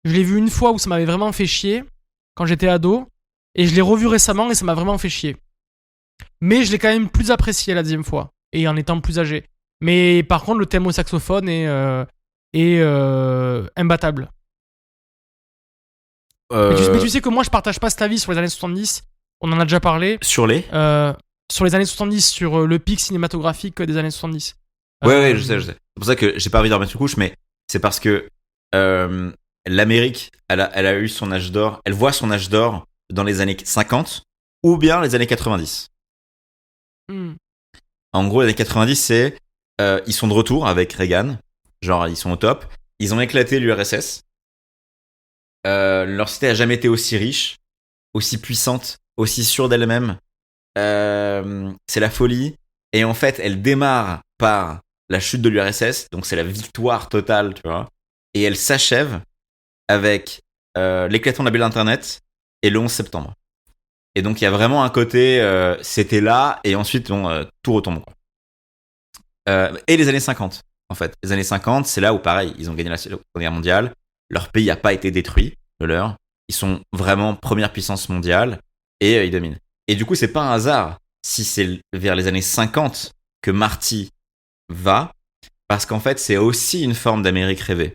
Je l'ai vu une fois où ça m'avait vraiment fait chier, quand j'étais ado. Et je l'ai revu récemment et ça m'a vraiment fait chier. Mais je l'ai quand même plus apprécié la 2e fois. Et en étant plus âgé. Mais par contre, le thème au saxophone est imbattable. Mais tu sais que moi, je partage pas cet avis sur les années 70. On en a déjà parlé. Sur les années 70, sur le pic cinématographique des années 70. Ouais, je sais. C'est pour ça que j'ai pas envie d'en remettre une couche, mais c'est parce que l'Amérique, elle a eu son âge d'or, elle voit son âge d'or dans les années 50 ou bien les années 90. En gros, les années 90, c'est ils sont de retour avec Reagan, genre ils sont au top, ils ont éclaté l'URSS, leur cité a jamais été aussi riche, aussi puissante, aussi sûre d'elle-même. C'est la folie. Et en fait, elle démarre par la chute de l'URSS, donc c'est la victoire totale, tu vois. Et elle s'achève avec l'éclatement de la bulle d'Internet et le 11 septembre. Et donc il y a vraiment un côté, c'était là, et ensuite tout retombe, quoi. Et les années 50, en fait. Les années 50, c'est là où, pareil, ils ont gagné la Seconde Guerre mondiale. Leur pays n'a pas été détruit, le leur. Ils sont vraiment première puissance mondiale, et ils dominent. Et du coup, c'est pas un hasard si c'est vers les années 50 que Marty va, parce qu'en fait, c'est aussi une forme d'Amérique rêvée.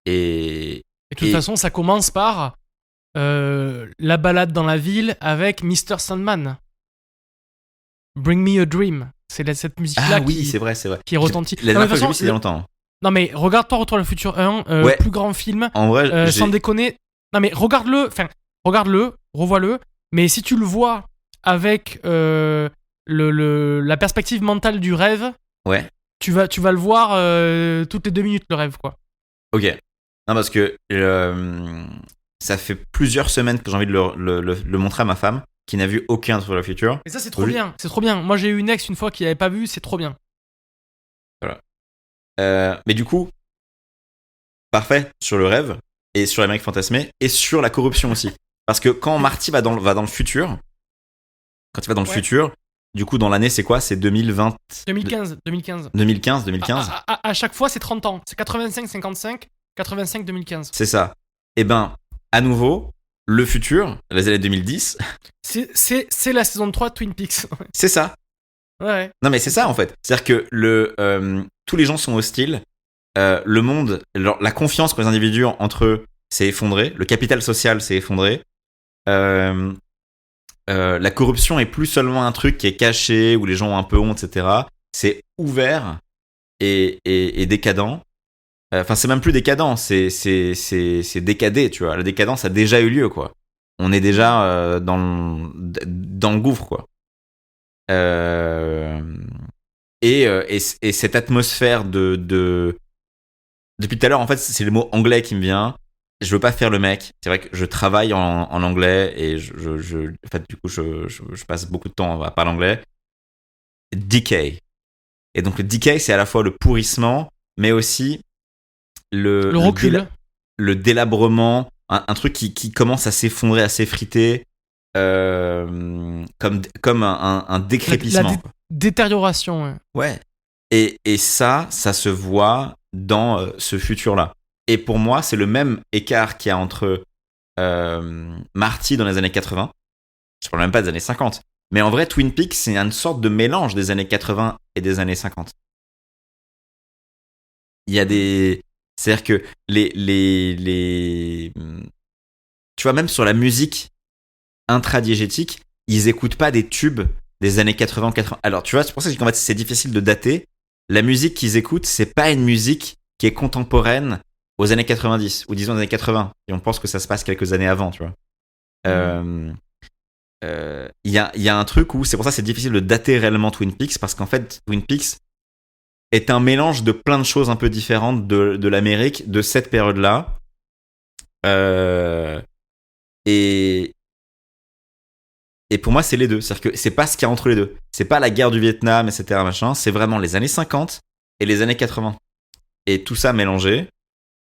Et de toute façon, ça commence par la balade dans la ville avec Mr. Sandman. Bring Me a Dream. C'est cette musique-là c'est vrai. Qui retentit. La dernière fois que j'ai vu, c'est il y a longtemps. Non, mais regarde-toi Retour à le futur 1, plus grand film. En vrai, sans déconner. Non, mais regarde-le, revois-le. Mais si tu le vois avec la perspective mentale du rêve, ouais. tu vas le voir toutes les 2 minutes, le rêve, quoi. Ok. Non, parce que ça fait plusieurs semaines que j'ai envie de le montrer à ma femme, qui n'a vu aucun Retour à le futur. Et ça, c'est trop bien. C'est trop bien. Moi, j'ai eu une ex une fois qui n'avait pas vu, c'est trop bien. Voilà. Mais du coup, parfait sur le rêve, et sur l'Amérique fantasmée, et sur la corruption aussi. Parce que quand Marty va dans le futur, du coup, dans l'année, c'est quoi ? C'est 2020 2015. 2015. À chaque fois, c'est 30 ans. C'est 85-55, 85-2015. C'est ça. Et ben, à nouveau, le futur, les années 2010. C'est la saison 3 de Twin Peaks. C'est ça. Ouais. Non, mais c'est ça, en fait. C'est-à-dire que tous les gens sont hostiles. Le monde, la confiance qu'ont les individus entre eux, s'est effondré, le capital social s'est effondré. La corruption est plus seulement un truc qui est caché, où les gens ont un peu honte, etc. C'est ouvert et décadent. Enfin, c'est même plus décadent, c'est décadé, tu vois. La décadence a déjà eu lieu, quoi. On est déjà dans le gouffre, quoi. Et cette atmosphère de... Depuis tout à l'heure, en fait, c'est le mot anglais qui me vient. Je veux pas faire le mec. C'est vrai que je travaille en anglais et en fait, du coup, je passe beaucoup de temps à parler anglais. Decay. Et donc, le decay, c'est à la fois le pourrissement, mais aussi Le recul. le délabrement, un truc qui commence à s'effondrer, à s'effriter, comme un décrépissement. Détérioration, ouais. Ouais. Et ça se voit dans ce futur-là. Et pour moi, c'est le même écart qu'il y a entre Marty dans les années 80. Je parle même pas des années 50. Mais en vrai, Twin Peaks, c'est une sorte de mélange des années 80 et des années 50. Il y a des... C'est-à-dire que tu vois, même sur la musique intradiégétique, ils écoutent pas des tubes des années 80. Alors, tu vois, c'est pour ça qu'en fait, c'est difficile de dater. La musique qu'ils écoutent, c'est pas une musique qui est contemporaine aux années 90, ou disons aux années 80. Et on pense que ça se passe quelques années avant, tu vois. Il y a un truc où, c'est pour ça que c'est difficile de dater réellement Twin Peaks, parce qu'en fait, Twin Peaks est un mélange de plein de choses un peu différentes de l'Amérique, de cette période-là. Et pour moi, c'est les deux. C'est-à-dire que c'est pas ce qu'il y a entre les deux. C'est pas la guerre du Vietnam, etc. Machin. C'est vraiment les années 50 et les années 80. Et tout ça mélangé,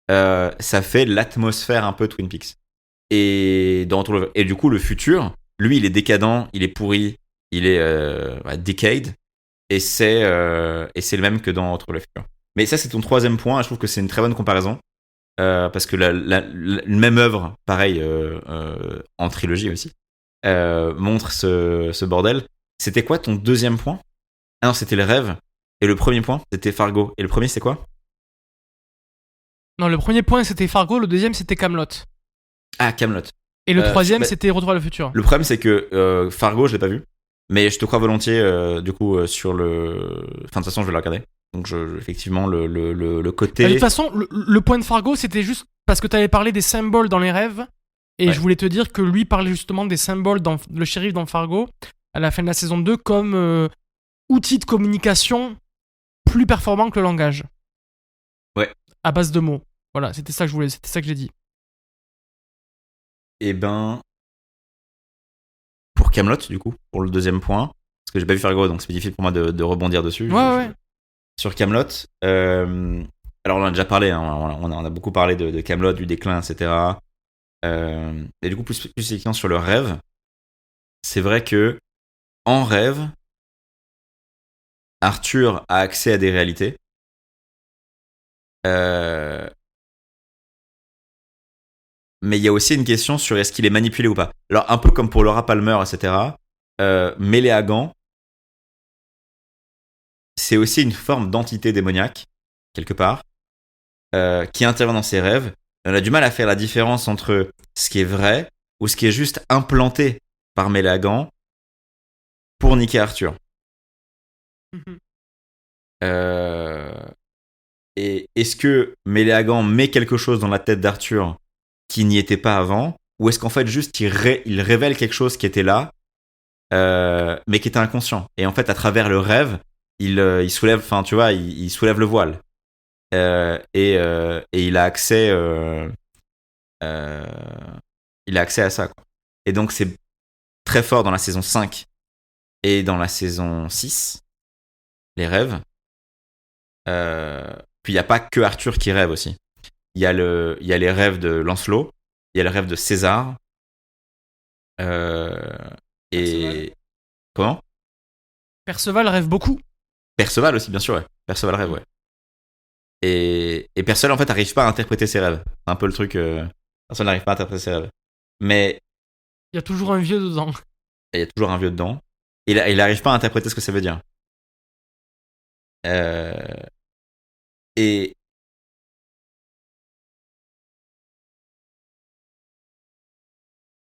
ça fait l'atmosphère un peu Twin Peaks. Et du coup, le futur, lui, il est décadent, il est pourri, il est decayed. Et c'est le même que dans Retour vers le futur. Mais ça, c'est ton troisième point. Et je trouve que c'est une très bonne comparaison. Parce que la même œuvre, pareil, en trilogie aussi, montre ce bordel. C'était quoi ton deuxième point? Ah non, c'était le rêve. Et le premier point, c'était Fargo. Et le premier, c'est quoi? Non, le premier point, c'était Fargo. Le deuxième, c'était Camelot. Ah, Camelot. Et le troisième, c'était Retour vers le futur. Le problème, c'est que Fargo, je l'ai pas vu. Mais je te crois volontiers, du coup, sur le... Enfin, de toute façon, je vais le regarder. Donc, effectivement, le côté... De toute façon, le point de Fargo, c'était juste parce que tu avais parlé des symboles dans les rêves. Et je voulais te dire que lui parlait justement des symboles dans le shérif dans Fargo, à la fin de la saison 2, comme outil de communication plus performant que le langage. Ouais. À base de mots. Voilà, c'était ça que j'ai dit. Eh ben... Pour Camelot, du coup, pour le deuxième point, parce que j'ai pas vu Fargo, donc c'est difficile pour moi de rebondir dessus. Ouais. Sur Camelot, alors on en a déjà parlé, hein, on a beaucoup parlé de Camelot, du déclin, etc. Et du coup, plus effectivement sur le rêve, c'est vrai que en rêve, Arthur a accès à des réalités. Mais il y a aussi une question sur est-ce qu'il est manipulé ou pas. Alors, un peu comme pour Laura Palmer, etc., mêlé à Gant, c'est aussi une forme d'entité démoniaque, quelque part, qui intervient dans ses rêves. On a du mal à faire la différence entre ce qui est vrai ou ce qui est juste implanté par Mélagan pour niquer Arthur. Et est-ce que Méléagan met quelque chose dans la tête d'Arthur qui n'y était pas avant, ou est-ce qu'en fait juste il révèle quelque chose qui était là, mais qui était inconscient. Et en fait, à travers le rêve, il soulève, enfin tu vois, il soulève le voile. Et il a accès, il a accès à ça, quoi. Et donc c'est très fort dans la saison 5 et dans la saison 6, les rêves. Puis il n'y a pas que Arthur qui rêve aussi. Il y a les rêves de Lancelot, il y a le rêve de César. Et... Comment? Perceval rêve beaucoup. Perceval aussi, bien sûr, ouais. Perceval rêve, ouais. Et Perceval, en fait, n'arrive pas à interpréter ses rêves. C'est un peu le truc... Perceval n'arrive pas à interpréter ses rêves. Mais... Il y a toujours un vieux dedans. Il y a toujours un vieux dedans. Il n'arrive pas à interpréter ce que ça veut dire. Et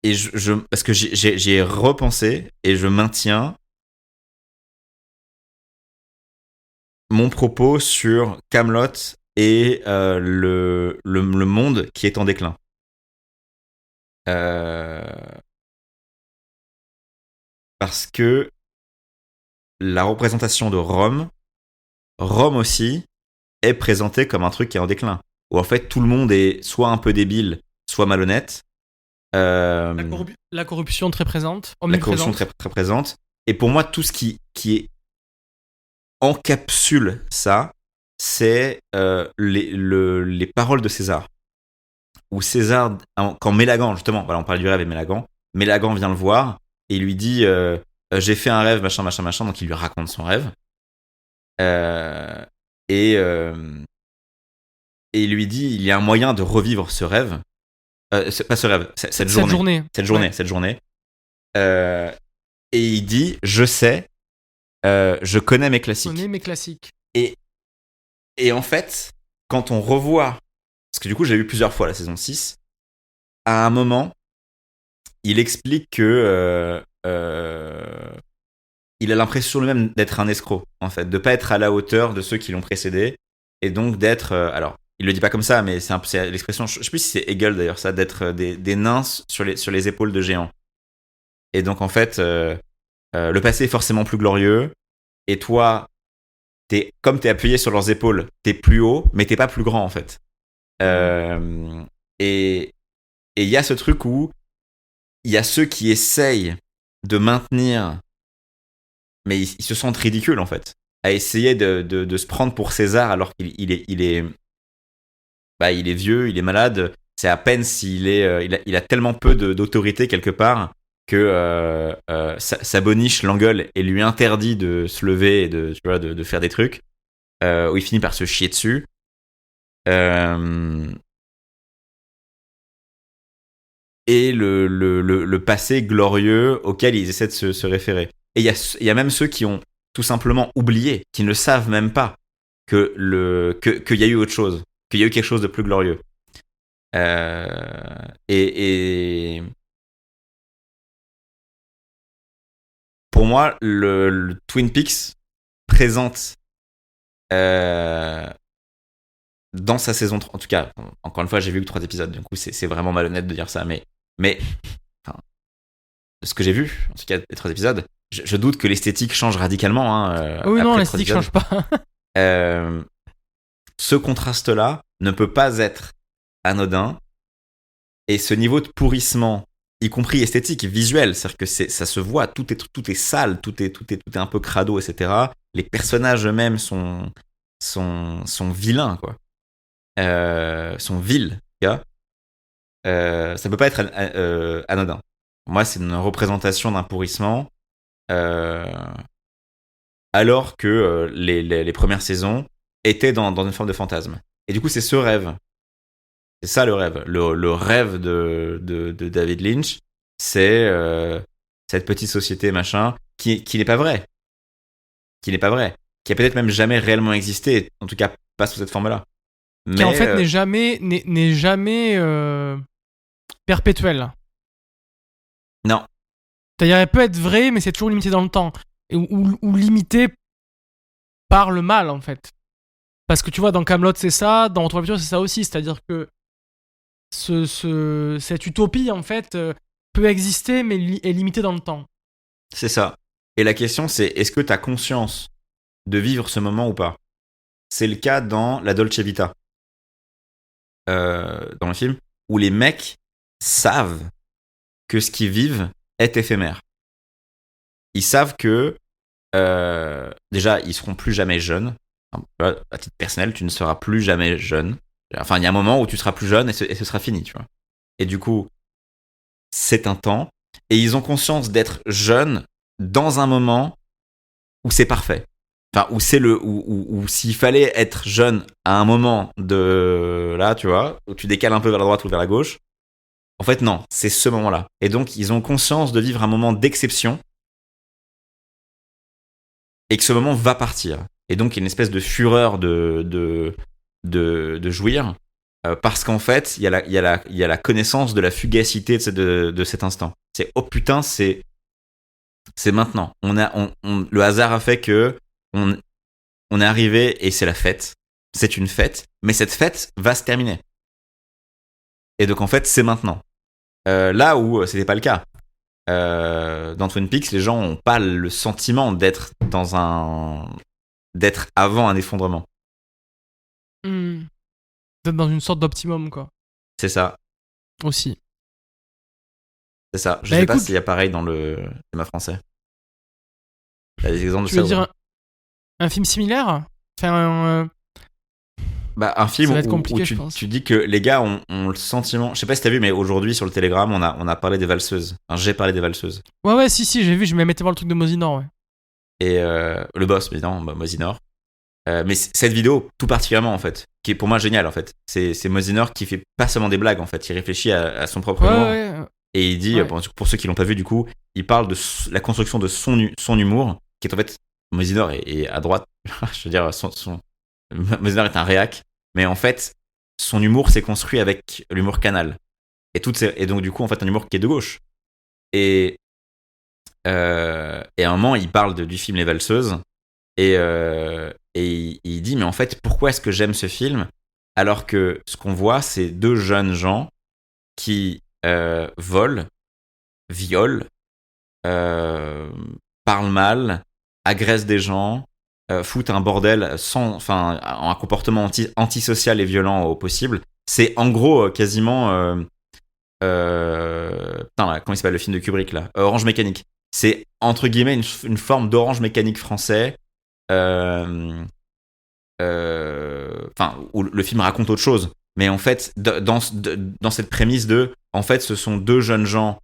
et parce que j'y ai repensé et je maintiens mon propos sur Kaamelott et le monde qui est en déclin. Parce que la représentation de Rome aussi est présentée comme un truc qui est en déclin. Où en fait tout le monde est soit un peu débile, soit malhonnête. La corruption très présente. La corruption très, très présente. Et pour moi, tout ce qui est encapsule ça, c'est les paroles de César. Où César, quand Mélagan, justement, voilà, on parle du rêve et Mélagan vient le voir et il lui dit j'ai fait un rêve, machin, donc il lui raconte son rêve. Et il lui dit il y a un moyen de revivre ce rêve. Pas ce rêve, cette journée. Cette journée. Et il dit je sais, je connais mes classiques. Et en fait, quand on revoit, parce que du coup j'ai vu plusieurs fois la saison 6, à un moment, il explique que il a l'impression lui-même d'être un escroc, en fait, de pas être à la hauteur de ceux qui l'ont précédé, et donc d'être... alors, il le dit pas comme ça, mais c'est l'expression, je sais plus si c'est Hegel d'ailleurs, ça, d'être des nains sur les épaules de géants. Et donc en fait, le passé est forcément plus glorieux, et toi, comme t'es appuyé sur leurs épaules, t'es plus haut, mais t'es pas plus grand en fait. Et il y a ce truc où il y a ceux qui essayent de maintenir, mais ils se sentent ridicules en fait, à essayer de se prendre pour César alors qu'il est vieux, il est malade. C'est à peine s'il il a tellement peu d'autorité quelque part que sa boniche l'engueule et lui interdit de se lever et de faire des trucs, où il finit par se chier dessus. Et le passé glorieux auquel ils essaient de se référer. Et il y a même ceux qui ont tout simplement oublié, qui ne savent même pas qu'il y a eu autre chose, qu'il y a eu quelque chose de plus glorieux. Et pour moi, le Twin Peaks présente dans sa saison 3, en tout cas, encore une fois, j'ai vu que 3 épisodes, du coup, c'est vraiment malhonnête de dire ça, mais enfin, ce que j'ai vu, en tout cas, les 3 épisodes, je doute que l'esthétique change radicalement. Oui, non, l'esthétique change pas. Ce contraste-là ne peut pas être anodin, et ce niveau de pourrissement, y compris esthétique, visuel, c'est-à-dire que ça se voit, tout est sale, tout est un peu crado, etc. Les personnages eux-mêmes sont vilains, quoi. Sont vils, ça peut pas être anodin. Moi, c'est une représentation d'un pourrissement, alors que les premières saisons étaient dans une forme de fantasme. Et du coup, c'est ce rêve. C'est ça le rêve. Le rêve de David Lynch, c'est cette petite société, machin, qui n'est pas vrai. Qui n'est pas vrai. Qui a peut-être même jamais réellement existé, en tout cas pas sous cette forme-là. Mais qui en fait n'est jamais perpétuel. Non. C'est-à-dire, elle peut être vraie, mais c'est toujours limité dans le temps. Ou limité par le mal, en fait. Parce que tu vois, dans Kaamelott, c'est ça, dans Retour vers le futur, c'est ça aussi. C'est-à-dire que cette utopie, en fait, peut exister, mais est limitée dans le temps. C'est ça. Et la question, c'est est-ce que tu as conscience de vivre ce moment ou pas ? C'est le cas dans La Dolce Vita. Dans le film, où les mecs savent que ce qu'ils vivent est éphémère. Ils savent que déjà, ils seront plus jamais jeunes. Enfin, à titre personnel, tu ne seras plus jamais jeune. Enfin, il y a un moment où tu seras plus jeune et ce sera fini, tu vois. Et du coup, c'est un temps. Et ils ont conscience d'être jeunes dans un moment où c'est parfait. Enfin, où s'il fallait être jeune à un moment de là, tu vois, où tu décales un peu vers la droite ou vers la gauche, en fait, non, c'est ce moment-là. Et donc, ils ont conscience de vivre un moment d'exception et que ce moment va partir. Et donc, il y a une espèce de fureur de jouir, Parce qu'en fait, il y a la connaissance de la fugacité de cet instant. C'est oh putain, c'est maintenant. Le hasard a fait que on est arrivé et c'est la fête. C'est une fête, mais cette fête va se terminer. Et donc en fait, c'est maintenant. Là où c'était pas le cas. Dans Twin Peaks, les gens ont pas le sentiment d'être avant un effondrement. D'être dans une sorte d'optimum, quoi. C'est ça. Aussi. C'est ça. Je sais pas s'il y a pareil dans le cinéma français. Il y a des exemples de ça. Tu veux dire un film similaire? Enfin, un film où tu dis que les gars ont le sentiment. Je sais pas si t'as vu, mais aujourd'hui sur le Telegram, on a parlé des valseuses. Enfin, j'ai parlé des valseuses. Ouais, si, j'ai vu, je me mettais voir le truc de Mosinor, ouais. Et le boss, évidemment, Mosinor. Mais cette vidéo, tout particulièrement, en fait, qui est pour moi géniale, en fait. C'est Mosinor qui fait pas seulement des blagues, en fait. Il réfléchit à son propre humour. Ouais. Et il dit, pour ceux qui l'ont pas vu, du coup, il parle de la construction de son humour, qui est en fait. Mosinor est à droite. Je veux dire, Mosinor est un réac. Mais en fait, son humour s'est construit avec l'humour Canal. Et donc, du coup, en fait, un humour qui est de gauche. Et à un moment, il parle du film Les Valseuses. Et il dit, mais en fait, pourquoi est-ce que j'aime ce film alors que ce qu'on voit, c'est deux jeunes gens qui volent, violent, parlent mal, agressent des gens, foutent un bordel un comportement antisocial et violent au possible. C'est en gros quasiment... comment il s'appelle le film de Kubrick là, Orange Mécanique. C'est entre guillemets une forme d'Orange Mécanique français. Où le film raconte autre chose. Mais en fait, dans cette prémisse en fait, ce sont deux jeunes gens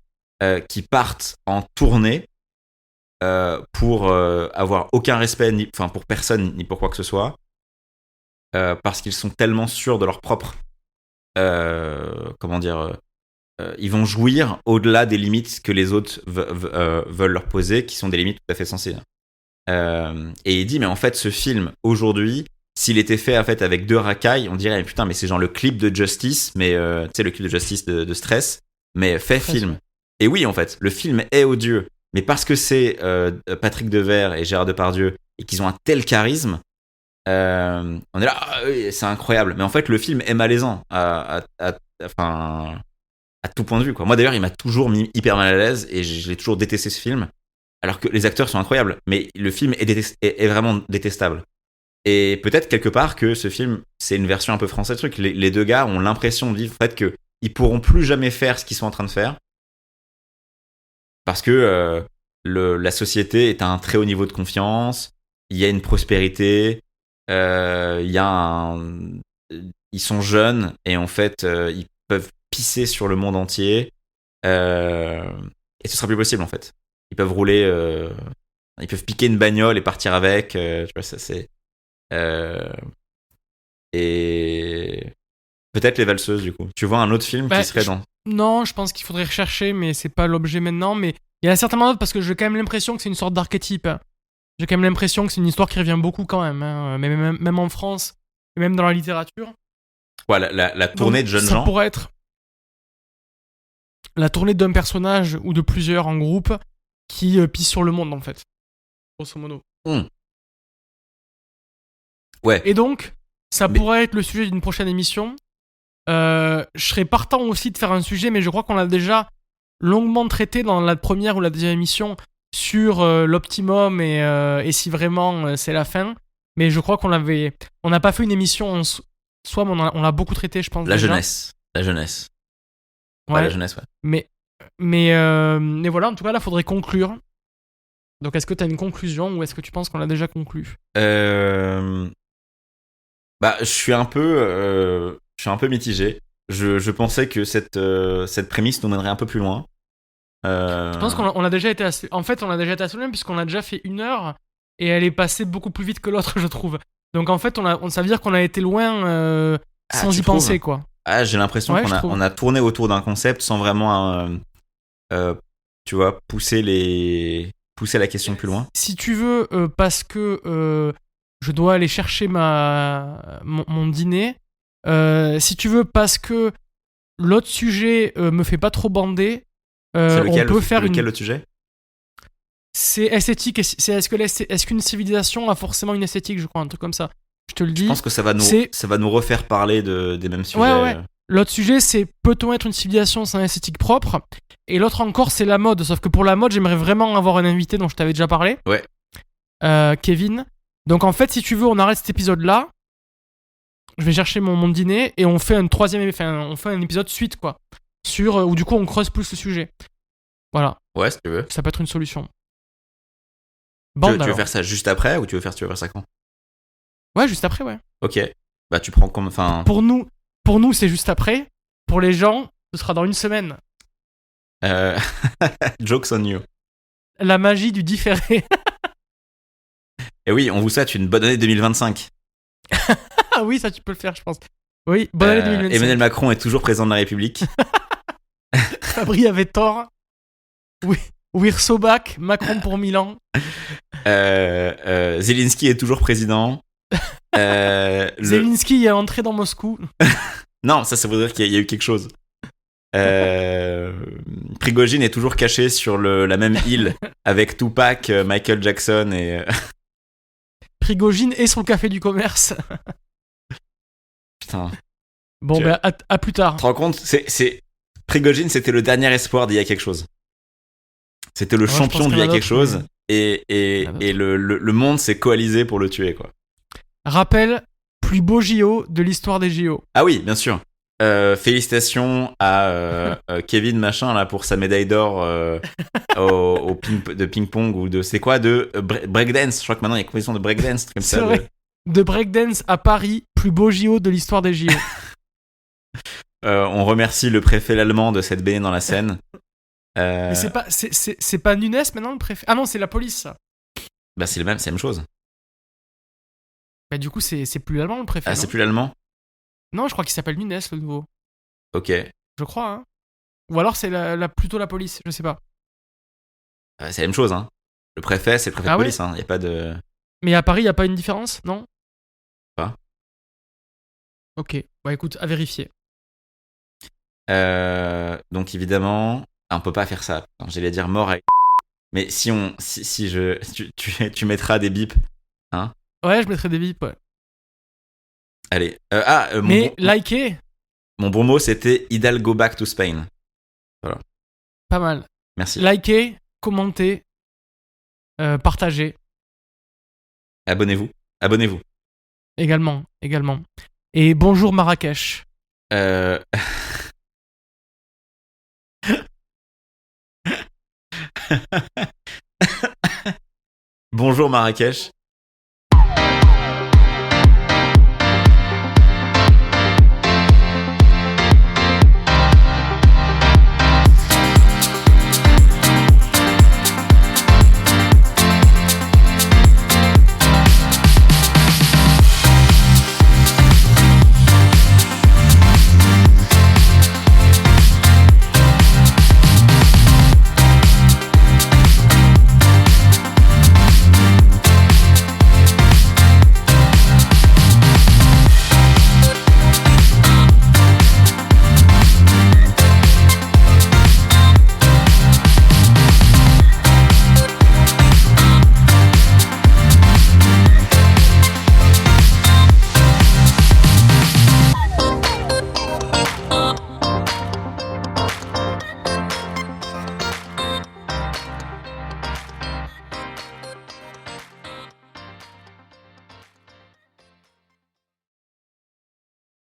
qui partent en tournée pour avoir aucun respect, pour personne, ni pour quoi que ce soit, parce qu'ils sont tellement sûrs de leur propre, ils vont jouir au-delà des limites que les autres veulent leur poser, qui sont des limites tout à fait sensées. Et il dit, mais en fait, ce film, aujourd'hui, s'il était fait en fait, avec deux racailles, on dirait, putain, mais c'est genre le clip de Justice, mais tu sais, le clip de Justice de Stress, mais fait film. Et oui, en fait, le film est odieux, mais parce que c'est Patrick Devers et Gérard Depardieu, et qu'ils ont un tel charisme, on est là, c'est incroyable. Mais en fait, le film est malaisant à tout point de vue, quoi. Moi, d'ailleurs, il m'a toujours mis hyper mal à l'aise, et je l'ai toujours détesté, ce film. Alors que les acteurs sont incroyables, mais le film est vraiment détestable. Et peut-être quelque part que ce film, c'est une version un peu française truc. Les deux gars ont l'impression de vivre en fait qu'ils pourront plus jamais faire ce qu'ils sont en train de faire parce que la société est à un très haut niveau de confiance. Il y a une prospérité. Il y a ils sont jeunes et en fait ils peuvent pisser sur le monde entier et ce sera plus possible en fait. Ils peuvent rouler, ils peuvent piquer une bagnole et partir avec. Tu vois, ça c'est. Et peut-être Les Valseuses du coup. Tu vois un autre film qui serait dans. Non, je pense qu'il faudrait rechercher, mais c'est pas l'objet maintenant. Mais il y en a certainement d'autres parce que j'ai quand même l'impression que c'est une sorte d'archétype. J'ai quand même l'impression que c'est une histoire qui revient beaucoup quand même, hein. Mais même en France, et même dans la littérature. Ouais, la tournée. Donc, de jeunes gens. Ça pourrait être la tournée d'un personnage ou de plusieurs en groupe qui pisse sur le monde en fait, grosso modo. Ouais. Et donc, ça pourrait être le sujet d'une prochaine émission. Je serais partant aussi de faire un sujet, mais je crois qu'on l'a déjà longuement traité dans la première ou la deuxième émission sur l'optimum et si vraiment c'est la fin. Mais je crois qu'on n'a pas fait une émission en soi, mais on l'a beaucoup traité, je pense. La déjà. jeunesse. Ouais. La jeunesse, ouais. Mais voilà, en tout cas, là, faudrait conclure. Donc, est-ce que tu as une conclusion ou est-ce que tu penses qu'on l'a déjà conclu ? Je suis un peu mitigé. Je pensais que cette prémisse nous mènerait un peu plus loin. Je pense qu'on a déjà été assez... En fait, on a déjà été assez loin puisqu'on a déjà fait 1 heure et elle est passée beaucoup plus vite que l'autre, je trouve. Donc, en fait, ça veut dire qu'on a été loin sans y penser, quoi. Ah, j'ai l'impression qu'on a tourné autour d'un concept sans vraiment, tu vois, pousser la question plus loin. Si tu veux, parce que je dois aller chercher mon dîner, Si tu veux, parce que l'autre sujet me fait pas trop bander, C'est on peut faire lequel une. le sujet? C'est esthétique. Est-ce qu'une civilisation a forcément une esthétique, je crois, un truc comme ça. Je te le dis. Je pense que ça va nous refaire parler des mêmes sujets. Ouais. L'autre sujet, c'est peut-on être une civilisation sans esthétique propre? Et l'autre encore, c'est la mode. Sauf que pour la mode, j'aimerais vraiment avoir un invité dont je t'avais déjà parlé. Ouais. Kevin. Donc en fait, si tu veux, on arrête cet épisode-là. Je vais chercher mon dîner et on fait un épisode suite, quoi. Où du coup, on creuse plus le sujet. Voilà. Ouais, si tu veux. Ça peut être une solution. Tu veux faire ça juste après ou tu veux faire ça quand? Ouais, juste après, ouais. Ok. Bah, tu prends comme. Enfin. Pour nous, c'est juste après. Pour les gens, ce sera dans une semaine. Jokes on you. La magie du différé. Et oui, on vous souhaite une bonne année 2025. Ah oui, ça tu peux le faire, je pense. Oui, bonne année 2025. Emmanuel Macron est toujours président de la République. Fabri avait tort. Oui. Wirsobak, Macron pour Milan. Zelensky est toujours président. Zelensky est entré dans Moscou. Non, ça veut dire qu'il y a eu quelque chose. Prigojine est toujours caché sur la même île avec Tupac, Michael Jackson et. Prigojine est sur le café du commerce. Putain. Bon, bah, à plus tard. Tu te rends compte, Prigojine, c'était le dernier espoir d'il y a quelque chose. C'était le champion d'il y a quelque chose. Et le monde s'est coalisé pour le tuer, quoi. Rappel, plus beau JO de l'histoire des JO. Ah oui, bien sûr. Félicitations à Kevin machin là pour sa médaille d'or de ping-pong ou de c'est quoi de breakdance. Je crois que maintenant il y a compétition de breakdance comme c'est ça. Vrai. De breakdance à Paris, plus beau JO de l'histoire des JO. On remercie le préfet l'allemand de s'être baigné dans la Seine. Mais c'est pas Nunes maintenant le préfet. Ah non, c'est la police ça. Bah c'est la même chose. Bah du coup c'est plus l'allemand le préfet. Ah c'est plus l'allemand. Non, je crois qu'il s'appelle Nunes le nouveau. Ok. Je crois, hein. Ou alors c'est plutôt la police, je sais pas. C'est la même chose, hein. Le préfet, c'est le préfet de police, hein. Y a pas de. Mais à Paris, y a pas une différence, non? Pas. Ok, bah écoute, à vérifier. Donc évidemment, on peut pas faire ça. J'allais dire mort avec. Mais tu mettras des bips, hein? Ouais, je mettrai des bips, ouais. Allez. Likez. Mon bon mot, c'était Hidalgo back to Spain. Voilà. Pas mal. Merci. Likez, commentez, partagez. Abonnez-vous. Également. Et bonjour Marrakech. Bonjour Marrakech.